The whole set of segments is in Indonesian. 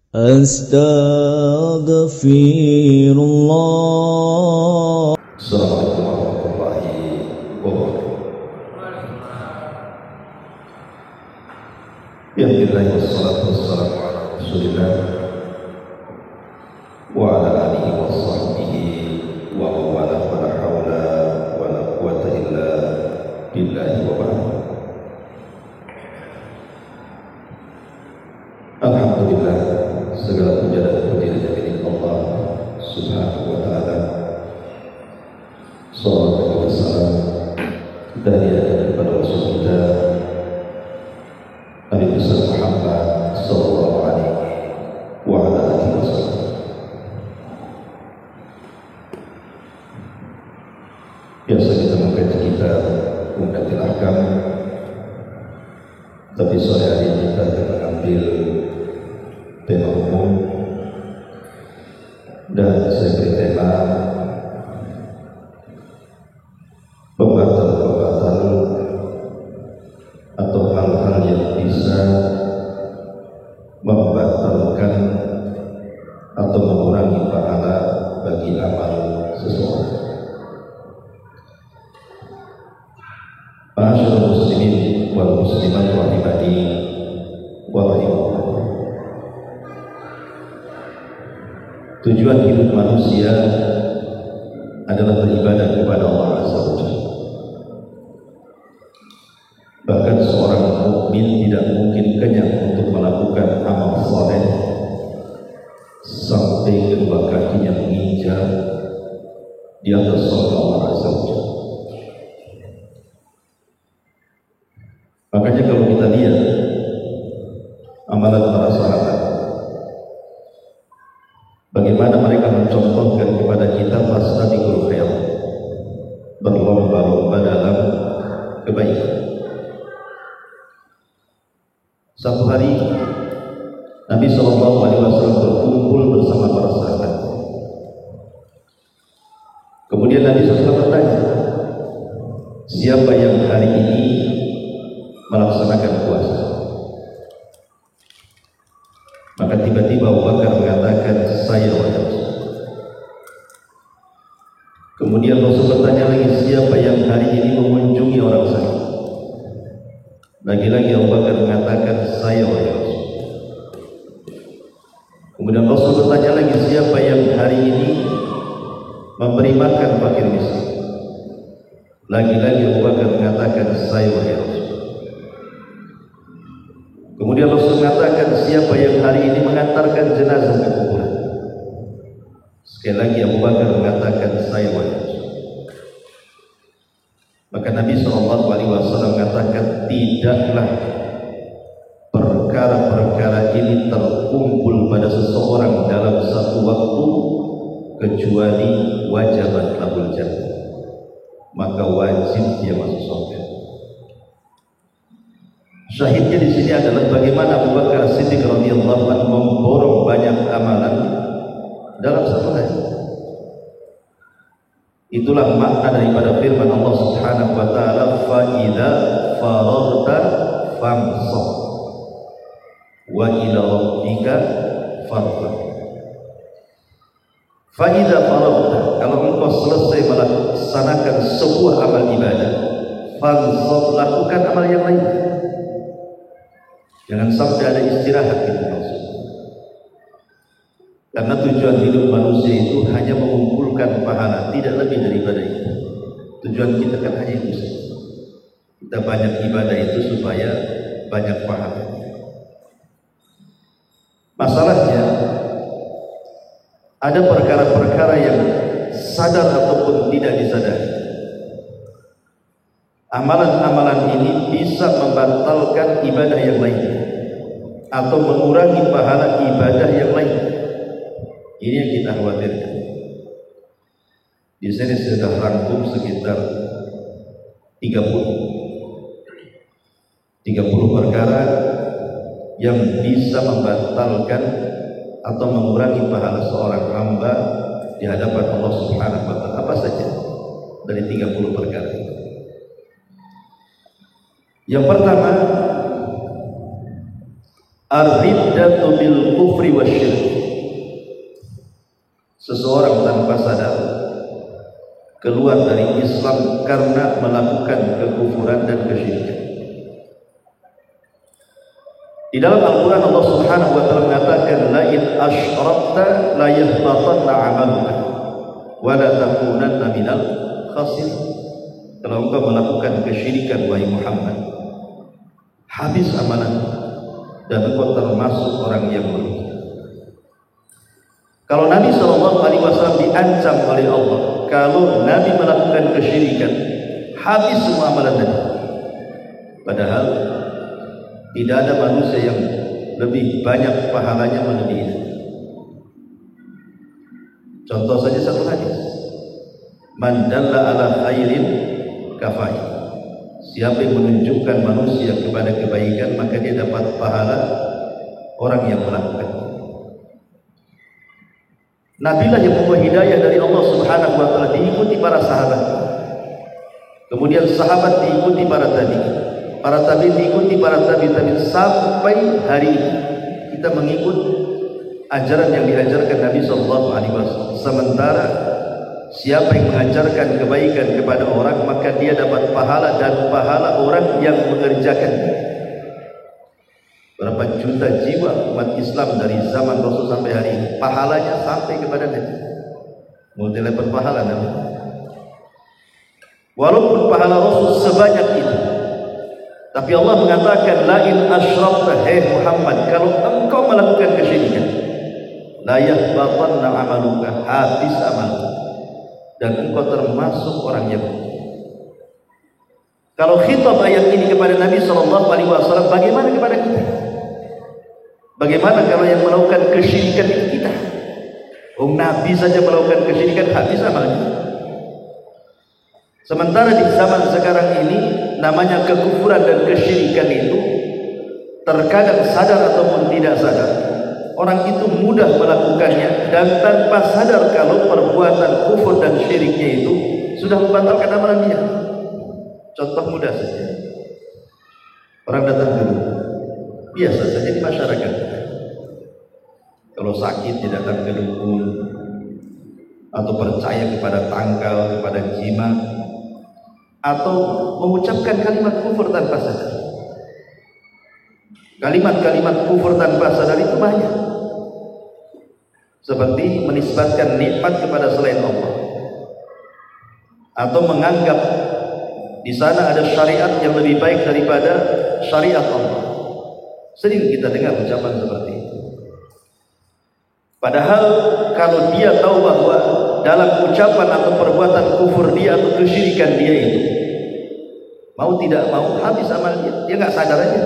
Astaghfirullah. Assalamualaikum warahmatullahi wabarakatuh. Bismillahirrahmanirrahim. Wassalatu wassalamu ala Rasulillah wa ala alihi wa sahbihi wa mawala wa la hawla wa la quwwata illa billahi wa ba'd. Alhamdulillah, segala puja dan puji hanya milik Allah Subhanahu wa ta'ala. Sallallahu alaihi wasallam dari kepada Rasul kita Nabi besar Muhammad sallallahu alaihi wa ala alihi wasallam. Biasa kita mengkaji kitab Umdatul Ahkam, tapi sore hari kita akan mengambil tema umum dan saya beri tema pembatal-pembatal atau hal-hal yang bisa membatalkan atau mengurangi pahala bagi amal seseorang. Ma'asyiral muslimin wal muslimat rahimani wa rahimakumullah. Tujuan hidup manusia adalah beribadah kepada Allah Azza wa Jalla. Bahkan seorang mukmin tidak mungkin kenyang untuk melakukan amal saleh sampai kedua kakinya menginjak di atas surga Allah Azza wa Jalla. Makanya kalau kita lihat amalan para sahabat, bagaimana mereka mencontohkan kepada kita fastabiqul khairat, berlomba-lomba dalam kebaikan. Satu hari Nabi SAW berkumpul bersama para sahabat. Kemudian Nabi SAW bertanya, siapa yang hari ini melaksanakan puasa? Maka tiba-tiba Abu Bakar mengatakan, saya wajib. Kemudian Rasul bertanya lagi, siapa yang hari ini mengunjungi orang sakit? Lagi-lagi Abu Bakar mengatakan, saya wajib. Kemudian Rasul bertanya lagi, siapa yang hari ini memberi makan fakir miskin? Lagi-lagi Abu Bakar mengatakan, saya wajib. Kemudian Rasul mengatakan, siapa yang hari ini mengantarkan jenazah ke kuburan? Sekali lagi Abu Bakar mengatakan, saya wajib. Maka Nabi SAW mengatakan, tidaklah perkara-perkara ini terkumpul pada seseorang dalam satu waktu kecuali wajibat lahul jannah, maka wajib dia masuk surga. Syahidnya di sini adalah bagaimana Abu Bakar Siddiq radhiyallahu anhu memborong banyak amalan dalam satu hari. Itulah makna daripada firman Allah Subhanahu wa taala, fa idza faragta famsah wa ila rabbika farghab. Fa idza faragta, kalau engkau selesai melaksanakan sebuah amal ibadah, famsah, lakukan amal yang lain. Jangan sampai ada istirahat itu maksudnya. Karena tujuan hidup manusia itu hanya mengumpulkan pahala, tidak lebih daripada itu. Tujuan kita kan hanya itu saja. Kita banyak ibadah itu supaya banyak pahala. Masalahnya ada perkara-perkara yang sadar ataupun tidak disadari. Amalan-amalan ini bisa membatalkan ibadah yang lain atau mengurangi pahala ibadah yang lain. Ini yang kita khawatirkan. Di sini sudah rangkum sekitar 30 perkara yang bisa membatalkan atau mengurangi pahala seorang hamba di hadapan Allah Subhanahu wa taala. Apa saja dari 30 perkara itu? Yang pertama, ar-riddatu bil kufri kufri wasyirk. Seseorang tanpa sadar keluar dari Islam karena melakukan kekufuran dan kesyirikan. Di dalam Al-Quran Allah Subhanahu wa ta'ala mengatakan, la in asyrakta la yahbatanna 'amaluka wa la takunanna minal khasirin. Kalau engkau melakukan kesyirikan wahai Muhammad, habis amalan dan engkau termasuk orang yang merugi. Kalau Nabi SAW diancam oleh Allah, kalau Nabi melakukan kesyirikan, habis semua amalan Nabi. Padahal tidak ada manusia yang lebih banyak pahalanya melebihi. Contoh saja satu hadis, man dalla ala khairin kafai. Siapa yang menunjukkan manusia kepada kebaikan, maka dia dapat pahala orang yang melakukan. Nabilah yang membawa hidayah dari Allah Subhanahu wa ta'ala, diikuti para sahabat. Kemudian sahabat diikuti para tabi'in diikuti para tabi'in sampai hari ini kita mengikut ajaran yang diajarkan Nabi sallallahu alaihi wasallam. Sementara siapa yang mengajarkan kebaikan kepada orang, maka dia dapat pahala dan pahala orang yang mengerjakannya. Berapa juta jiwa umat Islam dari zaman Rasul sampai hari ini, pahalanya sampai kepada Nabi. Multi-level pahala Nabi. Walaupun pahala Rasul sebanyak itu, tapi Allah mengatakan, la in asyrakta, hai Muhammad, kalau engkau melakukan kesyirikan, la yahbatanna 'amaluka, habis amalmu dan engkau termasuk orang yang merugi. Kalau khitab ayat ini kepada Nabi SAW, bagaimana kepada kita? Bagaimana kalau yang melakukan kesyirikan itu kita? Nabi saja melakukan kesyirikan, habis amalnya. Sementara di zaman sekarang ini, namanya kekufuran dan kesyirikan itu terkadang sadar ataupun tidak sadar, orang itu mudah melakukannya dan tanpa sadar kalau perbuatan kufur dan syiriknya itu sudah membatalkan amalan dia. Contoh mudah saja, orang datang dulu biasa saja di masyarakat, kalau sakit dia datang ke dukun atau percaya kepada tangkal, kepada jimat, atau mengucapkan kalimat kufur tanpa sadar. Kalimat-kalimat kufur tanpa sadar itu banyak, seperti menisbatkan nikmat kepada selain Allah, atau menganggap di sana ada syariat yang lebih baik daripada syariat Allah. Sering kita dengar ucapan seperti itu. Padahal kalau dia tahu bahwa dalam ucapan atau perbuatan kufur dia atau kesyirikan dia itu, mau tidak mau habis amal dia. Dia nggak sadar aja,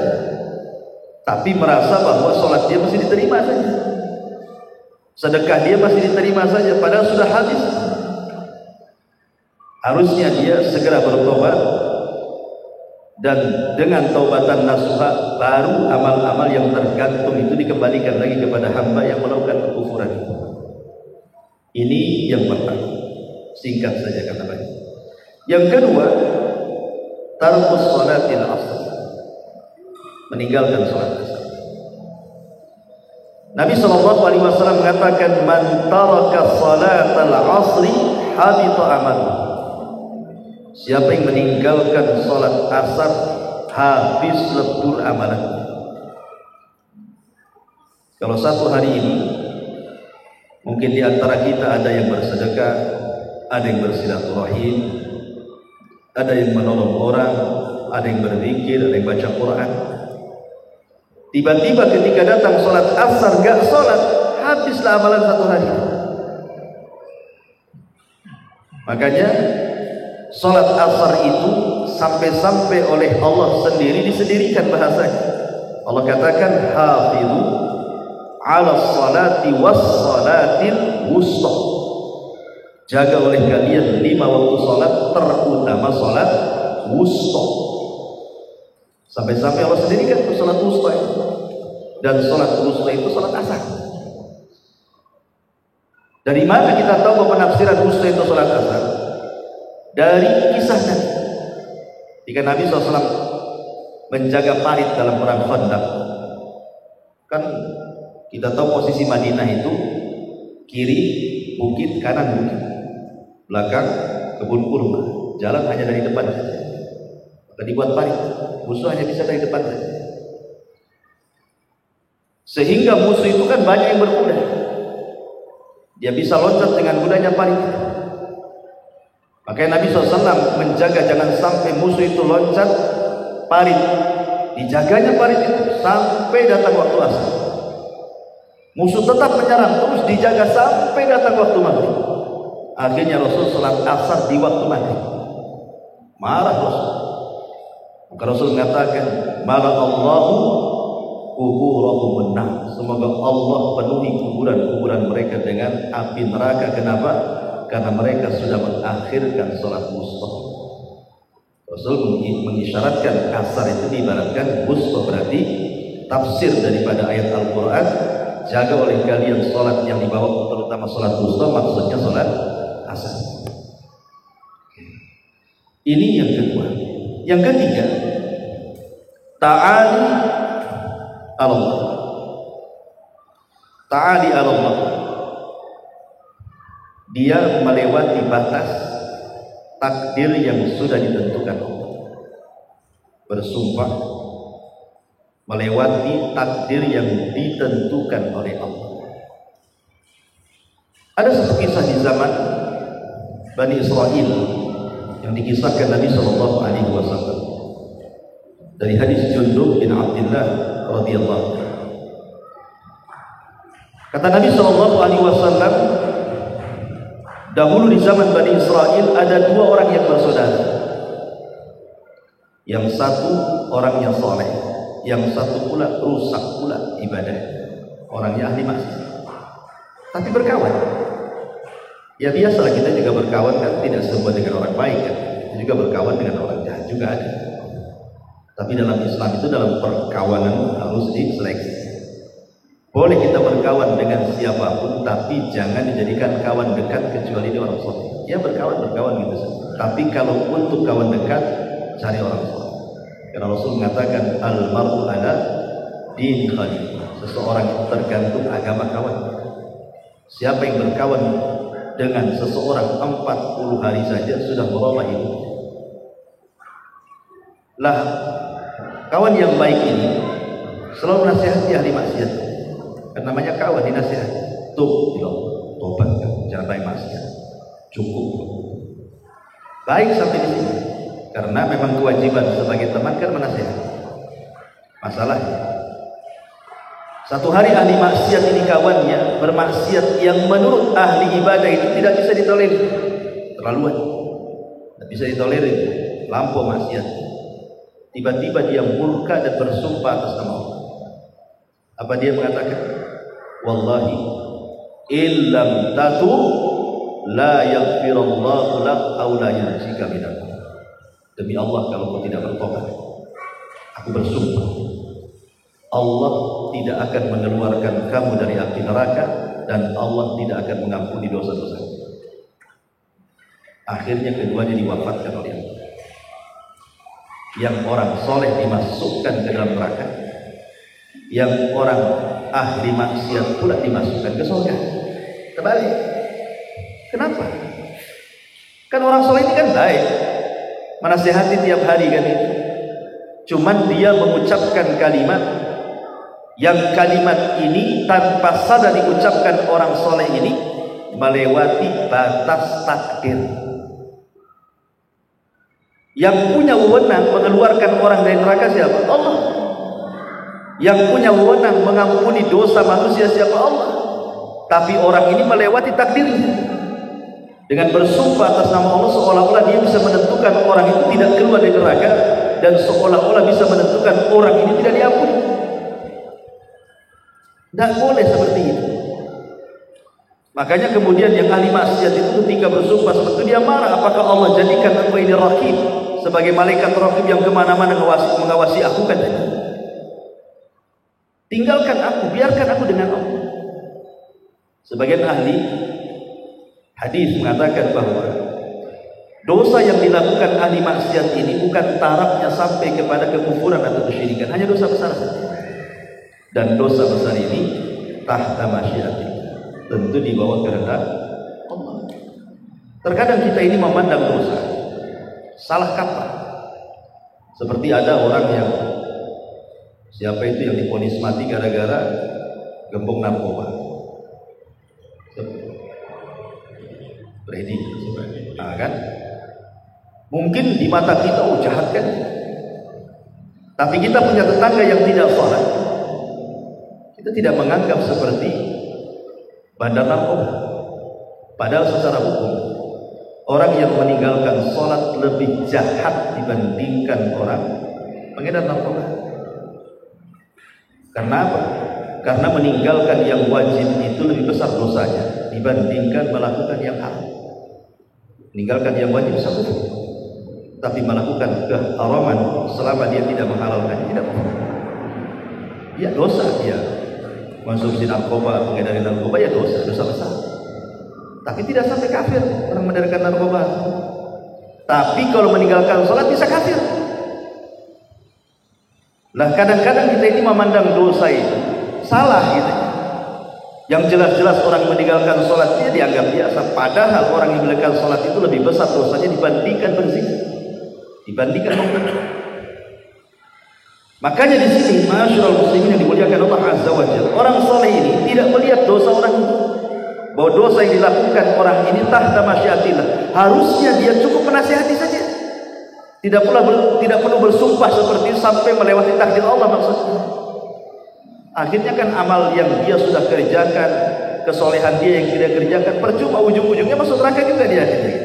tapi merasa bahwa sholat dia masih diterima saja, sedekah dia masih diterima saja, padahal sudah habis. Harusnya dia segera bertobat, dan dengan taubatan nasuha baru amal-amal yang tergantung itu dikembalikan lagi kepada hamba yang melakukan kekufuran. Ini yang pertama, singkat saja kata baik. Yang kedua, tarkus sholatil asr, meninggalkan sholat asar. Nabi SAW mengatakan, man taraka sholatal asri habita amaluhu. Siapa yang meninggalkan sholat asar, habis lebur amalan. Kalau satu hari ini mungkin di antara kita ada yang bersedekah, ada yang bersilaturahim, ada yang menolong orang, ada yang berzikir, ada yang baca Quran. Tiba-tiba ketika datang sholat asar gak sholat, habislah amalan satu hari. Makanya sholat asar itu sampai-sampai oleh Allah sendiri disendirikan bahasanya. Allah katakan, hafizu ala salati was salatil wusta. Jaga oleh kalian 5 waktu sholat, terutama sholat wusta. Sampai-sampai Allah sendirikan sholat wusta itu. Dan sholat wusta itu sholat asar. Dari mana kita tahu bahwa penafsiran wusta itu sholat asar? Dari kisah Nabi. Jika Nabi SAW menjaga parit dalam perang Khandaq, kan Kita tahu posisi Madinah itu kiri bukit, kanan bukit, belakang kebun kurma, jalan hanya dari depan saja. Maka dibuat parit, musuh hanya bisa dari depan saja. Sehingga musuh itu kan banyak yang berkuda, dia bisa loncat dengan kudanya parit. Makanya Nabi SAW menjaga jangan sampai musuh itu loncat parit. Dijaganya parit itu sampai datang waktu asar. Musuh tetap menyerang, terus dijaga sampai datang waktu maghrib. Akhirnya Rasul salat asar di waktu maghrib. Marah Rasul. Maka Rasul mengatakan, "Mala Allahu kuburahum benar." Semoga Allah penuhi kuburan-kuburan mereka dengan api neraka. Kenapa? Karena mereka sudah mengakhirkan salat wusta. Rasul mengisyaratkan asar itu diibaratkan wusta, berarti tafsir daripada ayat Al-Quran. Jaga oleh kalian sholat yang dibawa, terutama sholat wusta, maksudnya sholat asar. Ini yang kedua. Yang ketiga, ta'ali Allah. Ta'ali Allah. Dia melewati batas takdir yang sudah ditentukan Allah. Bersumpah melewati takdir yang ditentukan oleh Allah. Ada satu kisah di zaman Bani Israel yang dikisahkan Nabi SAW dari hadis Jundub bin Abdullah radhiyallahu anhu. Kata Nabi SAW, dahulu di zaman Bani Israel ada dua orang yang bersaudara. Yang satu orangnya soleh, yang satu pula rusak pula ibadah, orangnya ahli maksiat, tapi berkawan. Ya biasalah, kita juga berkawan kan, tidak semua dengan orang baik kan, kita juga berkawan dengan orang jahat juga ada. Tapi dalam Islam itu dalam perkawanan harus diseleksi. Boleh kita berkawan dengan siapapun, tapi jangan dijadikan kawan dekat kecuali dia orang soleh. Ya berkawan gitu saja. Tapi kalau untuk kawan dekat, cari orang soleh. Karena Rasul mengatakan al-mar'u ala dini khalil. Seseorang itu tergantung agama kawan. Siapa yang berkawan dengan seseorang 40 hari saja sudah merubah hidup. Lah, kawan yang baik ini selalu nasihati ahli maksiat. Kan namanya kawan, dinasihati. Tuh, tobat, jangan baik maksiat. Cukup. Baik sampai di sini. Karena memang kewajiban sebagai teman kan menasihati. Masalahnya, satu hari ahli maksiat ini kawannya bermaksiat yang menurut ahli ibadah itu tidak bisa ditolerir. Terlaluan, tidak bisa ditolerir. Lampau maksiat. Tiba-tiba dia murka dan bersumpah atas nama Allah. Apa dia mengatakan? Wallahi illam tatu la yaghfirullahu lak aw la yarjika minal. Demi Allah, kalau kau tidak bertobat, aku bersumpah Allah tidak akan mengeluarkan kamu dari api neraka dan Allah tidak akan mengampuni dosa-dosa. Akhirnya keduanya diwafatkan oleh Allah. Yang orang soleh dimasukkan ke dalam neraka, yang orang ahli maksiat pula dimasukkan ke surga. Terbalik. Kenapa? Kan orang soleh ini kan baik, menasihati tiap hari kan itu. Cuman dia mengucapkan kalimat yang kalimat ini tanpa sadar diucapkan orang soleh ini melewati batas takdir. Yang punya wewenang mengeluarkan orang dari neraka siapa? Allah. Yang punya wewenang mengampuni dosa manusia siapa? Allah. Tapi orang ini melewati takdirnya dengan bersumpah atas nama Allah, seolah-olah dia bisa menentukan orang itu tidak keluar dari neraka, dan seolah-olah bisa menentukan orang ini tidak diampuni. Tidak boleh seperti itu. Makanya kemudian yang ahli maksiat itu ketika bersumpah seperti itu dia marah. Apakah Allah jadikan aku ini raqib, sebagai malaikat raqib yang kemana-mana mengawasi aku? Katanya, tinggalkan aku, biarkan aku dengan Allah. Sebagian ahli hadis mengatakan bahwa dosa yang dilakukan ahli maksiat ini bukan tarafnya sampai kepada kekufuran atau kesyirikan, hanya dosa besar saja. Dan dosa besar ini tahta masyiatillah, tentu di bawah kehendak Allah. Terkadang kita ini memandang dosa salah kaprah. Seperti ada orang yang siapa itu yang divonis mati gara-gara gembong narkoba. Freddy, nah, kan? Mungkin di mata kita jahat kan? Tapi kita punya tetangga yang tidak sholat, kita tidak menganggap seperti bandar narkoba. Padahal secara hukum orang yang meninggalkan sholat lebih jahat dibandingkan orang pengedar narkoba. Karena apa? Karena meninggalkan yang wajib itu lebih besar dosanya dibandingkan melakukan yang haram. Meninggalkan yang wajib satu, tapi melakukan keharaman selama dia tidak menghalalkan tidak apa. Ya dosa dia. Konsumsi narkoba, pengedar narkoba ya dosa besar. Tapi tidak sampai kafir orang mengedarkan narkoba. Tapi kalau meninggalkan sholat bisa kafir. Lah kadang-kadang kita ini memandang dosa itu salah gitu. Yang jelas-jelas orang meninggalkan sholat dia dianggap biasa. Padahal orang yang meninggalkan sholat itu lebih besar dosanya dibandingkan berzina, dibandingkan membunuh. Makanya di sini masyaallah muslimin yang dimuliakan Allah Azza wa Jalla, orang saleh ini tidak melihat dosa orang itu, bahwa dosa yang dilakukan orang ini tahta masyiatillah. Harusnya dia cukup menasihati saja. Tidak perlu bersumpah seperti sampai melewati takdir Allah maksudnya. Akhirnya kan amal yang dia sudah kerjakan, kesolehan dia yang tidak kerjakan, percuma, ujung-ujungnya masuk neraka juga dia akhirnya.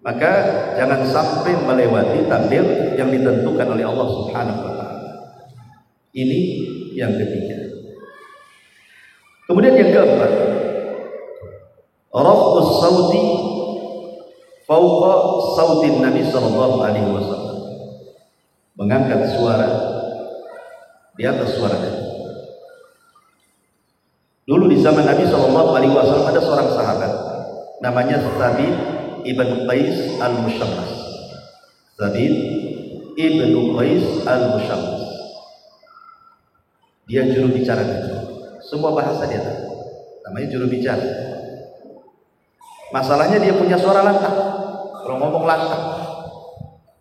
Maka jangan sampai melewati takdir yang ditentukan oleh Allah Subhanahu wa taala. Ini yang ketiga. Kemudian yang keempat, raf'us sauti fauqa sautin Nabi sallallahu alaihi wasallam. Mengangkat suara di atas suara Nabi. Dulu di zaman Nabi sallallahu alaihi wasallam ada seorang sahabat namanya Thabit ibn Qais al-Mushammas. Thabit ibn Qais al-Mushammas. Dia juru bicara Nabi. Semua bahasa dia tahu. Namanya juru bicara. Masalahnya dia punya suara lantang. Kalau ngomong lantang,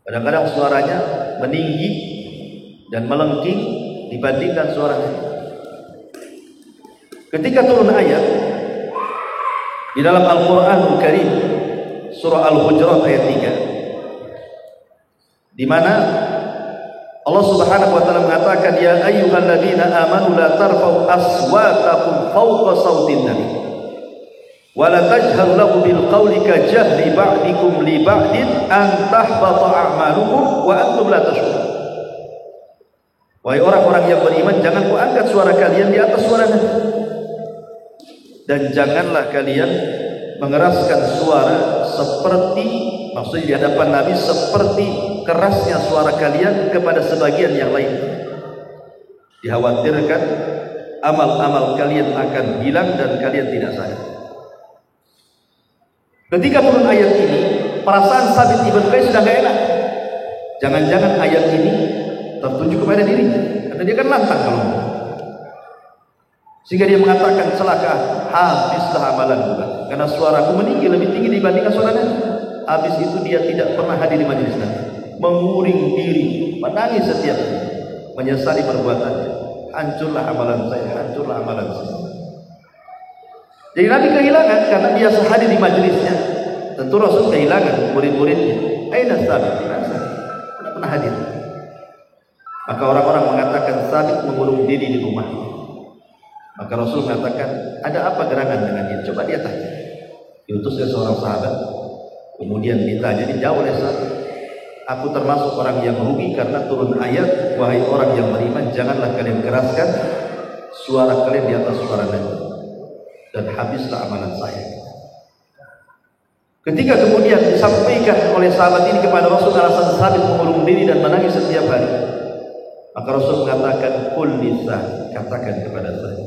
kadang-kadang suaranya meninggi dan melengking dibandingkan suaranya. Ketika turun ayat di dalam Al-Qur'anul Karim surah Al-Hujurat ayat 3, di mana Allah Subhanahu wa taala mengatakan, ya ayyuhalladzina amanu la tarfa'u aswatakum fawqa sautin nabi wa la tajharu lahu bil qawli ka jahri ba'dikum li ba'din an tahbata a'malukum wa antum la tash'urun. Wahai orang-orang yang beriman, jangan ku angkat suara kalian di atas suara Nabi, dan janganlah kalian mengeraskan suara seperti, maksudnya di hadapan Nabi, seperti kerasnya suara kalian kepada sebagian yang lain. Dikhawatirkan amal-amal kalian akan hilang dan kalian tidak sadar. Ketika turun ayat ini, perasaan Thabit ibn Qais sudah gak enak. Jangan-jangan ayat ini tertuju kepada dirinya, karena dia kan lantang kalau ngomong. Sehingga dia mengatakan, celaka, habislah amalan juga, karena suaraku meninggi lebih tinggi dibandingkan suara Nabi. Habis itu dia tidak pernah hadir di majelis Nabi, menguring diri, menangis setiap hari, menyesali perbuatannya. Hancurlah amalan saya, hancurlah amalan saya. Jadi Nabi kehilangan karena biasa hadir di majelisnya. Tentu Rasul kehilangan murid-muridnya. Aina Thabit? Tidak pernah hadir. Maka orang-orang mengatakan Thabit mengurung diri di rumah. Maka Rasul mengatakan, ada apa gerangan dengan dia? Coba dia tanya. Diutus ke seorang sahabat, kemudian ditanya, dijawab oleh Thabit, aku termasuk orang yang rugi karena turun ayat, wahai orang yang beriman, janganlah kalian keraskan suara kalian di atas suara Nabi, dan habislah amalan saya. Ketika kemudian disampaikan oleh sahabat ini kepada Rasul alasan Thabit mengurung diri dan menangis setiap hari, maka Rasul mengatakan, qul lisan, katakan kepada saya,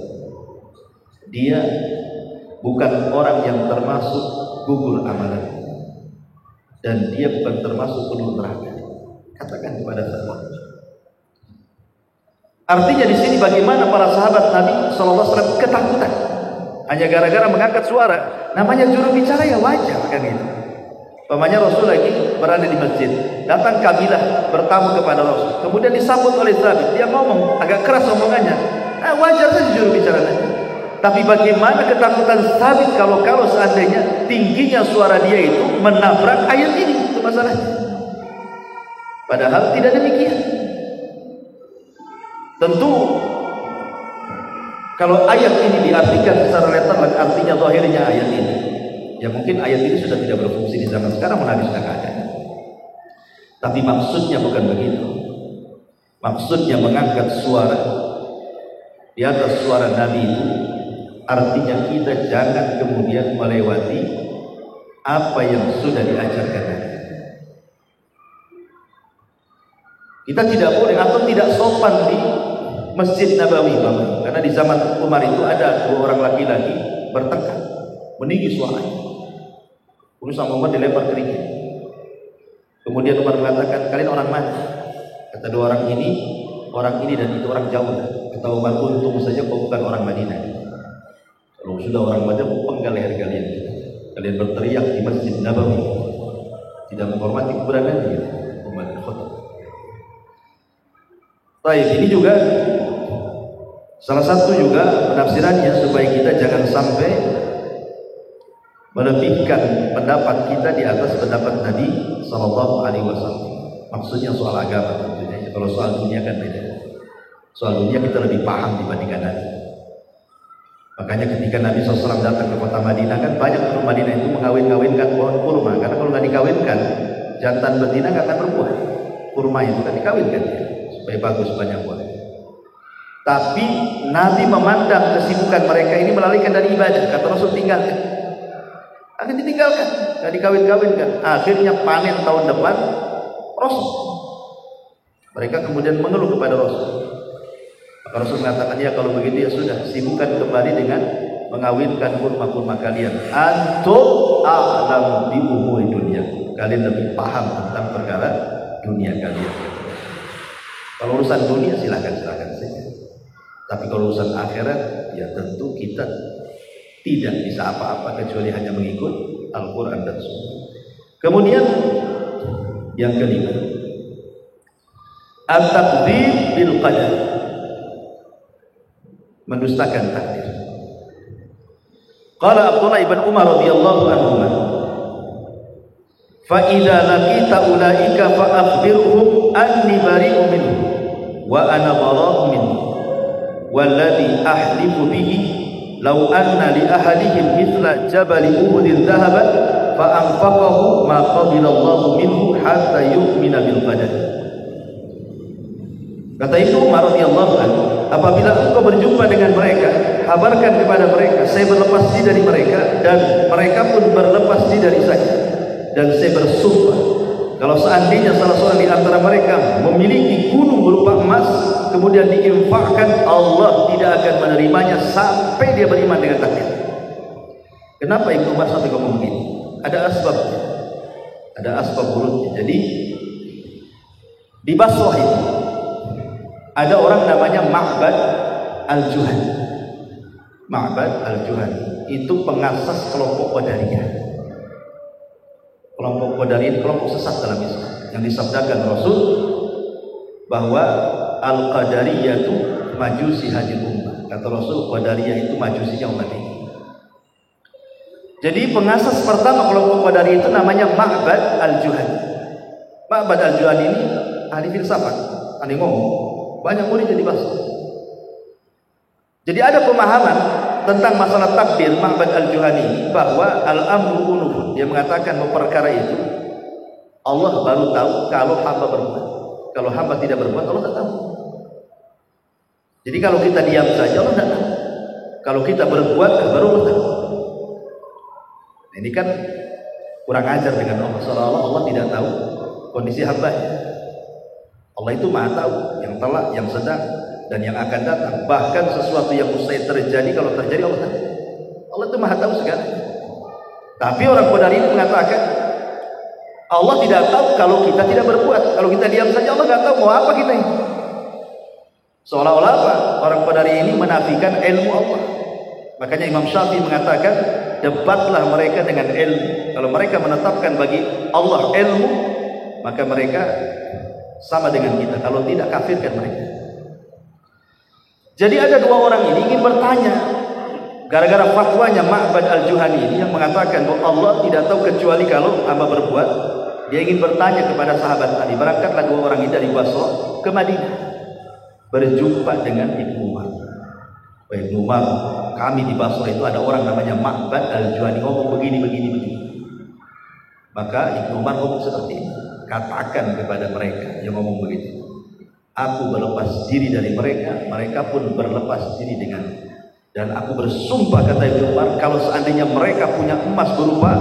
dia bukan orang yang termasuk gugur amalan, dan dia bukan termasuk penuh neraka. Katakan kepada saya. Artinya di sini bagaimana para sahabat Nabi SAW ketakutan hanya gara-gara mengangkat suara. Namanya juru bicara ya wajar kan itu. Pamannya Rasul lagi berada di masjid, datang kabilah bertamu kepada Rasul, kemudian disambut oleh Thabit. Dia ngomong agak keras omongannya, wajar saja juru bicara tadi. Tapi bagaimana ketakutan Thabit kalau seandainya tingginya suara dia itu menabrak ayat ini, itu masalahnya. Padahal tidak demikian. Tentu kalau ayat ini diartikan secara literal, artinya zahirnya ayat ini, ya mungkin ayat ini sudah tidak berfungsi di zaman sekarang, Nabi sudah ada. Tapi maksudnya bukan begitu. Maksudnya mengangkat suara di atas suara Nabi itu artinya kita jangan kemudian melewati apa yang sudah diajarkan Nabi. Kita tidak boleh atau tidak sopan di Masjid Nabawi, karena di zaman Umar itu ada 2 orang laki-laki bertengkar, meninggi suaranya. Lalu sama Umar dilempar kerikil. Kemudian Umar mengatakan, kalian orang mana? Kata 2 orang ini dan itu orang jauh. Kata Umar, untung saja kau bukan orang Madinah. Kalau sudah orang Madinah, penggal leher kalian. Kalian berteriak di Masjid Nabawi, tidak menghormati kuburan Nabi. Umar bin Khattab. Baik, ini juga salah satu juga penafsirannya supaya kita jangan sampai melebihkan pendapat kita di atas pendapat Nabi Sallallahu Alaihi Wasallam. Maksudnya soal agama tentunya. Kalau soal dunia kan beda. Soal dunia kita lebih paham dibandingkan Nabi. Makanya ketika Nabi SAW datang ke kota Madinah, kan banyak orang Madinah itu mengawin-awinkan pohon kurma. Karena kalau nggak dikawinkan, jantan betina nggak akan berbuah. Kurma itu kan dikawinkan ya, supaya bagus banyak buah. Tapi Nabi memandang kesibukan mereka ini melalaikan dari ibadah. Kata Rasul, tinggalkan. Akan ditinggalkan, nggak dikawin-kawinkan. Akhirnya panen tahun depan, Rasul. Mereka kemudian mengeluh kepada Rasul. Maka Rasul mengatakan, ya kalau begitu ya sudah, sibukkan kembali dengan mengawinkan kurma-kurma kalian. Antum a'lam bi umuri dunia. Kalian lebih paham tentang perkara dunia kalian. Kalau urusan dunia silakan saja. Tapi kalau urusan akhirat, ya tentu kita tidak bisa apa-apa kecuali hanya mengikut Al-Quran dan Sunnah. Kemudian yang kelima, at-takdzib bil qadar, mendustakan takdir. Qala Abdullah ibn Umar radhiyallahu anhu, fa idza laqita ulaika fa akhbirhum anni bari'un minhum wa ana bara'un minhum walladhi ahlifu bihi law anna li ahadihim mithla jabali uhudin dhahaban fa anfaqahu ma qabila Allahu minhu hatta yu'mina bil qadar. Kata itu Umar radhiyallahu anhu, apabila engkau berjumpa dengan mereka, kabarkan kepada mereka, saya berlepas diri dari mereka dan mereka pun berlepas diri dari saya. Dan saya bersumpah, kalau seandainya salah seorang di antara mereka memiliki gunung berupa emas, kemudian diinfakkan, Allah tidak akan menerimanya sampai dia beriman dengan takdir. Kenapa Ibnu Umar sampai ngomong begini? Ada asbabnya, ada asbab urutnya. Jadi di Basrah itu ada orang namanya Ma'bad al-Juhani. Ma'bad al-Juhani itu pengasas kelompok Qadariyah. Kelompok Qadariyah, kelompok sesat dalam Islam, yang disabdakan Rasul bahwa al-Qadariyah itu majusi hadil ummah. Kata Rasul, Qadariyah itu majusinya umat ini. Jadi pengasas pertama kelompok Qadariyah itu namanya Ma'bad al-Juhani. Ma'bad al-Juhani ini ahli filsafat, ahli ngomong. Banyak murid jadi Basrah. Jadi ada pemahaman tentang masalah takdir Ma'bad al-Juhani bahwa al-amru unufun. Dia mengatakan bahwa perkara itu Allah baru tahu kalau hamba berbuat. Kalau hamba tidak berbuat, Allah tidak tahu. Jadi kalau kita diam saja, Allah tidak tahu. Kalau kita berbuat, baru Allah tahu. Ini kan kurang ajar dengan Allah. Seolah-olah Allah tidak tahu kondisi hambanya. Allah itu maha tahu yang telah, yang sedang, dan yang akan datang. Bahkan sesuatu yang mustahil terjadi, kalau terjadi Allah tahu. Allah itu maha tahu segalanya. Tapi orang Qadariyah ini mengatakan Allah tidak tahu kalau kita tidak berbuat. Kalau kita diam saja, Allah tidak tahu mau apa kita ini. Seolah-olah apa? Orang Qadariyah ini menafikan ilmu Allah. Makanya Imam Syafi'i mengatakan, debatlah mereka dengan ilmu. Kalau mereka menetapkan bagi Allah ilmu, maka mereka sama dengan kita. Kalau tidak, kafirkan mereka. Jadi ada dua orang ini ingin bertanya, gara-gara fatwanya Ma'bad al-Juhani ini yang mengatakan bahwa Allah tidak tahu kecuali kalau hamba berbuat. Dia ingin bertanya kepada sahabat tadi. Berangkatlah dua orang ini dari Basra ke Madinah, berjumpa dengan Ibnu Umar. Ibnu Umar, kami di Basra itu ada orang namanya Ma'bad al-Juhani, ngomong begini. Maka Ibnu Umar ngomong seperti ini, katakan kepada mereka yang ngomong begitu, aku berlepas diri dari mereka, mereka pun berlepas diri dengan. Dan aku bersumpah, kata Ibnu Umar, kalau seandainya mereka punya emas berupa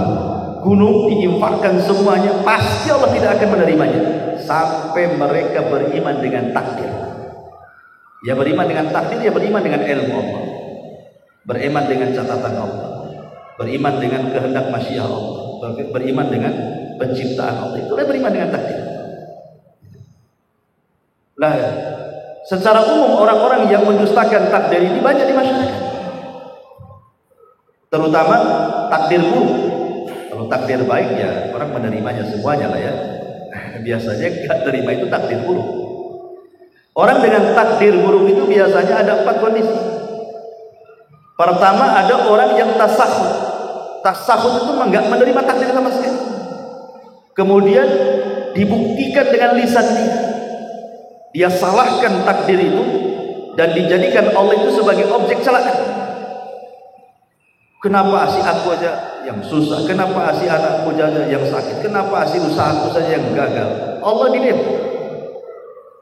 gunung diinfakkan semuanya, pasti Allah tidak akan menerimanya sampai mereka beriman dengan takdir. Ya beriman dengan takdir, ya beriman dengan ilmu Allah, beriman dengan catatan Allah, beriman dengan kehendak masyiah Allah, beriman dengan penciptaan Allah. Itulah beriman dengan takdir. Lah, secara umum orang-orang yang mendustakan takdir ini banyak di masyarakat, terutama takdir buruk. Kalau takdir baik ya orang menerimanya semuanya lah ya. Biasanya nggak terima itu takdir buruk. Orang dengan takdir buruk itu biasanya ada 4 kondisi. Pertama, ada orang yang tasahud. Tasahud itu nggak menerima takdir sama sekali. Kemudian dibuktikan dengan lisan dia. Dia salahkan takdir itu dan dijadikan Allah itu sebagai objek celaan. Kenapa asih aku aja yang susah? Kenapa asih anakku aja yang sakit? Kenapa asih usahaku saja yang gagal? Allah didem,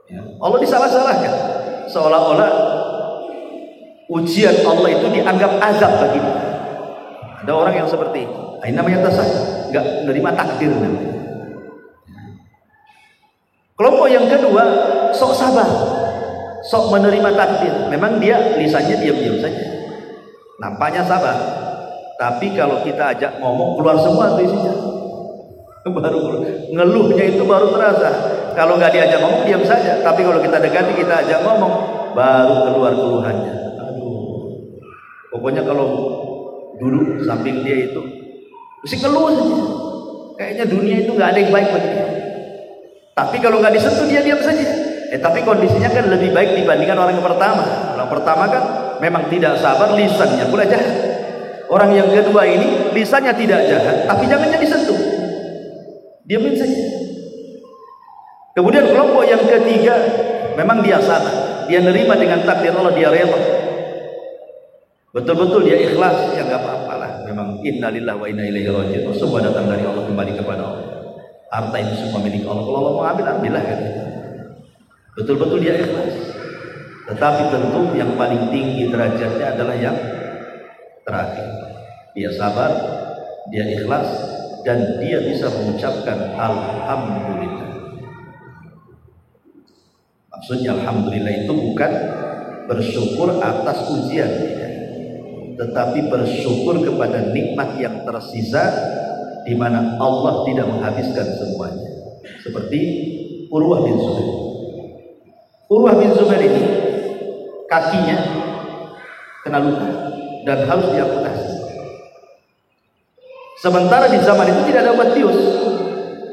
ya, Allah disalah-salahkan. Seolah-olah ujian Allah itu dianggap azab bagi dia. Ada orang yang seperti itu. Ini namanya tasawuf, nggak menerima takdir namanya. Kelompok yang kedua, sok sabar, sok menerima takdir. Memang dia lisannya diam-diam saja, nampaknya sabar, tapi kalau kita ajak ngomong keluar semua tuh isinya. Baru ngeluhnya itu baru terasa. Kalau nggak diajak ngomong diam saja, tapi kalau kita dekati, kita ajak ngomong, baru keluar keluhannya. Aduh, pokoknya kalau duduk samping dia itu mesti keluh saja. Kayaknya dunia itu nggak ada yang baik bagi dia. Tapi kalau nggak disentuh dia diam saja. Tapi kondisinya kan lebih baik dibandingkan orang yang pertama. Orang pertama kan memang tidak sabar, lisannya pula jahat. Orang yang kedua ini lisannya tidak jahat, tapi jangannya disentuh, diamin saja. Kemudian kelompok yang ketiga, memang dia sabar, dia nerima dengan takdir Allah, dia rela, betul-betul dia ikhlas, ya nggak apa-apalah. Memang innalillahi wa inna ilaihi raji'un, semua datang dari Allah, kembali kepada Allah. Harta itu semua milik Allah. Kalau Allah mau ambil, ambillah kan. Betul-betul dia ikhlas. Tetapi tentu yang paling tinggi derajatnya adalah yang terakhir. Dia sabar, dia ikhlas, dan dia bisa mengucapkan alhamdulillah. Maksudnya alhamdulillah itu bukan bersyukur atas ujian, tetapi bersyukur kepada nikmat yang tersisa, di mana Allah tidak menghabiskan semuanya. Seperti Urwah bin Zubair. Urwah bin Zubair ini kakinya kena luka dan harus diamputasi. Sementara di zaman itu tidak ada obat bius,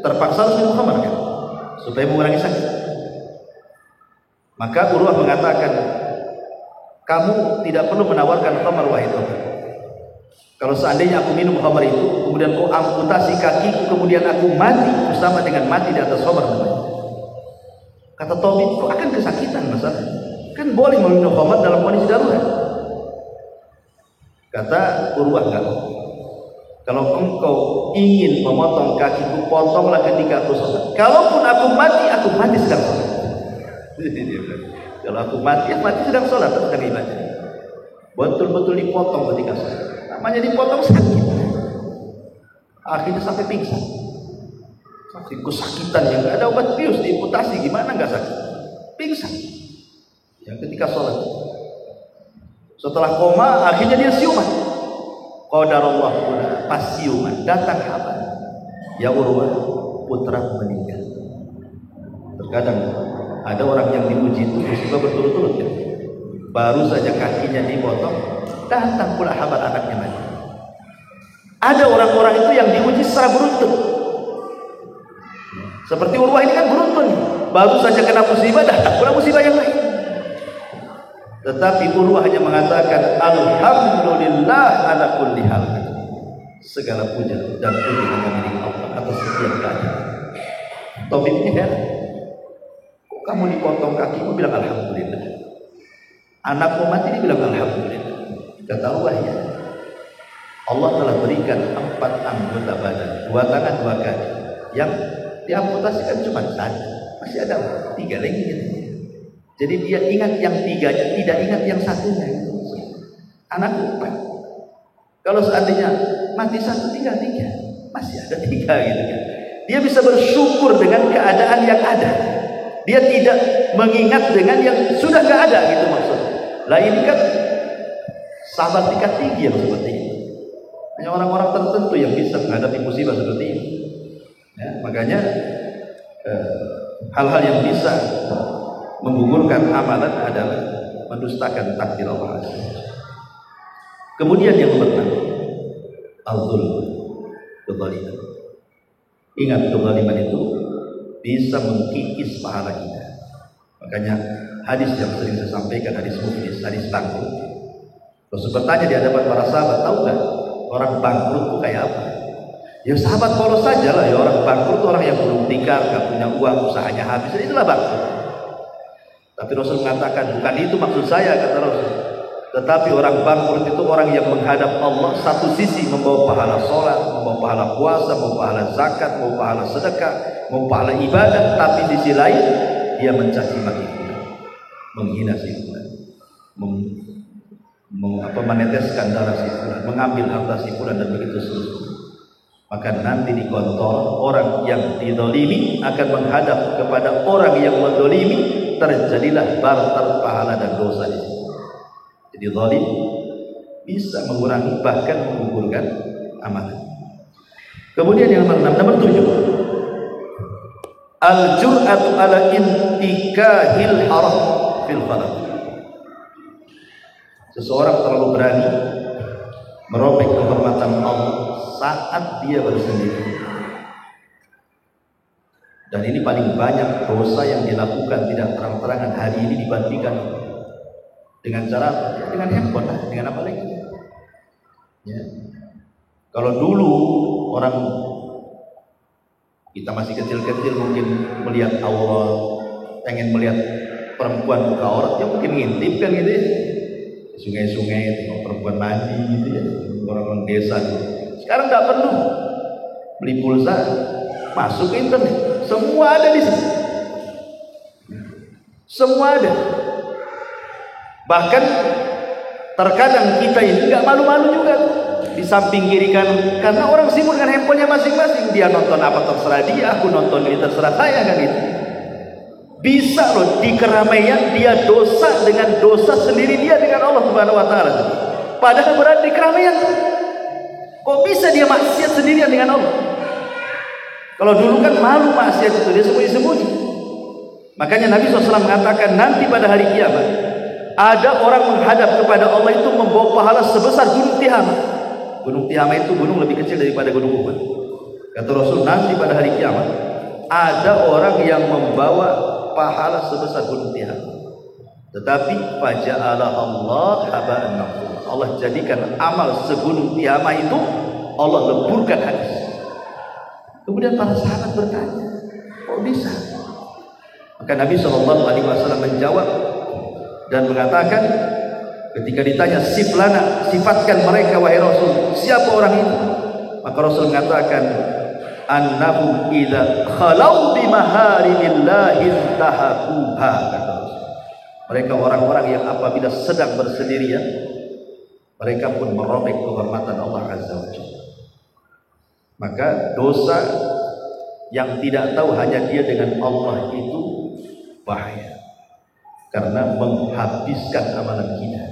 terpaksa harus minum khamar kan, supaya mengurangi sakit. Maka Urwah mengatakan, kamu tidak perlu menawarkan khamar wahai Tuhan. Kalau seandainya aku minum khamar itu, kemudian kau amputasi kakiku, kemudian aku mati, bersama dengan mati di atas khamar namanya. Kata tabib, kau akan kesakitan masalah. Kan boleh meminum khamar dalam kondisi darurat. Kata Urwah, enggak. Kalau engkau ingin memotong kakiku, potonglah ketika aku sholat. Kalaupun aku mati sedang sholat. Kalau aku mati sedang sholat, sedang ibadah. Betul-betul dipotong ketika sholat. Namanya dipotong sakit. Akhirnya sampai pingsan. Sakit kesakitan yang nggak ada obat bius, diamputasi gimana nggak sakit? Pingsan. Yang ketika sholat. Setelah koma, akhirnya dia siuman. Qadarullah, pas siuman datang kabar, ya Urwah, putra meninggal. Terkadang Ada orang yang diuji itu musibah berturut-turut ya. Baru saja kakinya dipotong, datang pula habar anaknya lagi. Ada orang-orang itu yang diuji secara beruntun. Seperti Urwah ini kan beruntun, baru saja kena musibah, datang pula musibah yang lain. Tetapi Urwah hanya mengatakan alhamdulillah ala kulli hal. Segala puja dan puji hanya milik Allah atas setiap keadaan. Tobit ini ya, kok kamu dipotong kakimu bilang alhamdulillah, anakmu mati dibilang alhamdulillah. Kata Urwah, ya, Allah telah berikan 4 anggota badan, 2 tangan 2 kaki, yang diamputasikan cuma 1, masih ada 3 lagi gitu. Jadi dia ingat yang 3-nya, tidak ingat yang 1-nya. Anakku 4. Kalau seandainya mati 1 tinggal 3, masih ada 3 gitu kan. Dia bisa bersyukur dengan keadaan yang ada. Dia tidak mengingat dengan yang sudah nggak ada gitu maksudnya. Lah ini kan sahabat tingkat tinggi yang seperti ini. Hanya orang-orang tertentu yang bisa menghadapi musibah seperti ini. Ya, makanya hal-hal yang bisa menggugurkan amalan adalah mendustakan takdir Allah. Kemudian yang kedua, al-zulm, kezaliman. Ingat, kezaliman itu bisa mengkikis pahala kita. Makanya hadis yang sering saya sampaikan, hadis muflis, hadis bangkrut. Rasul bertanya di hadapan para sahabat, tahu nggak orang bangkrut itu kayak apa? Ya sahabat polos saja lah, ya orang bangkrut itu orang yang belum tikar, nggak punya uang, usahanya habis, itulah bangkrut. Tapi Rasul mengatakan, bukan itu maksud saya, kata Rasul. Tetapi orang bangkrut itu orang yang menghadap Allah, satu sisi membawa pahala sholat, membawa pahala puasa, membawa pahala zakat, membawa pahala sedekah, membawa pahala ibadah, tapi sisi lain dia mencaci maki fulan, menghina si fulan, meneteskan darah si fulan, mengambil harta si fulan, dan begitu seterusnya. Maka nanti di kantor orang yang didolimi akan menghadap kepada orang yang mendolimi, terjadilah barter pahala dan dosa di situ. Jadi zalim bisa mengurangi bahkan menggugurkan amalan. Kemudian yang nomor 7, al-jur'atu ala intikahil haram fil falaq. Seseorang terlalu berani merobek kehormatan Allah saat dia bersendiri. Dan ini paling banyak dosa yang dilakukan tidak terang-terangan hari ini dibandingkan dengan cara ya, dengan handphone lah, dengan apa lagi ya. Kalau dulu orang kita masih kecil-kecil mungkin melihat aurat, pengen melihat perempuan buka aurat, ya mungkin ngintip kan gitu ya, sungai-sungai tengok perempuan mandi gitu ya, orang-orang desa gitu. Sekarang nggak perlu beli pulsa, masuk ke internet, semua ada di sini, semua ada. Bahkan terkadang kita ini nggak malu-malu juga di samping kiri kanan, karena orang sibuk dengan handphonenya masing-masing. Dia nonton apa terserah dia, aku nonton ini terserah saya kan gitu. Bisa loh di keramaian dia dosa dengan dosa sendiri dia dengan Allah Subhanahu Wa Taala. Padahal berada di keramaian, kok bisa dia maksiat sendirian dengan Allah? Kalau dulu kan malu maksiat itu dia sembunyi-sembunyi. Makanya Nabi SAW mengatakan nanti pada hari kiamat ada orang menghadap kepada Allah itu membawa pahala sebesar gunung Tihama. Gunung Tihama itu gunung lebih kecil daripada gunung Uhud. Kata Rasul, nanti pada hari kiamat ada orang yang membawa pahala sebesar gunung Tihama. Tetapi faja'ala Allah haba'an mansura. Allah jadikan amal segunung Tihama itu Allah leburkan habis. Kemudian para sahabat bertanya, kok bisa? Maka Nabi SAW menjawab dan mengatakan, ketika ditanya siflana, sifatkan mereka wahai Rasul, siapa orang itu? Maka Rasul mengatakan, annahum idza khalau bi maharimillahi intahaquha. Kata Rasul, mereka orang-orang yang apabila sedang bersendirian, mereka pun merobek kehormatan Allah Azza wa Jalla. Maka dosa yang tidak tahu hanya dia dengan Allah itu bahaya, karena menghabiskan amalan kita.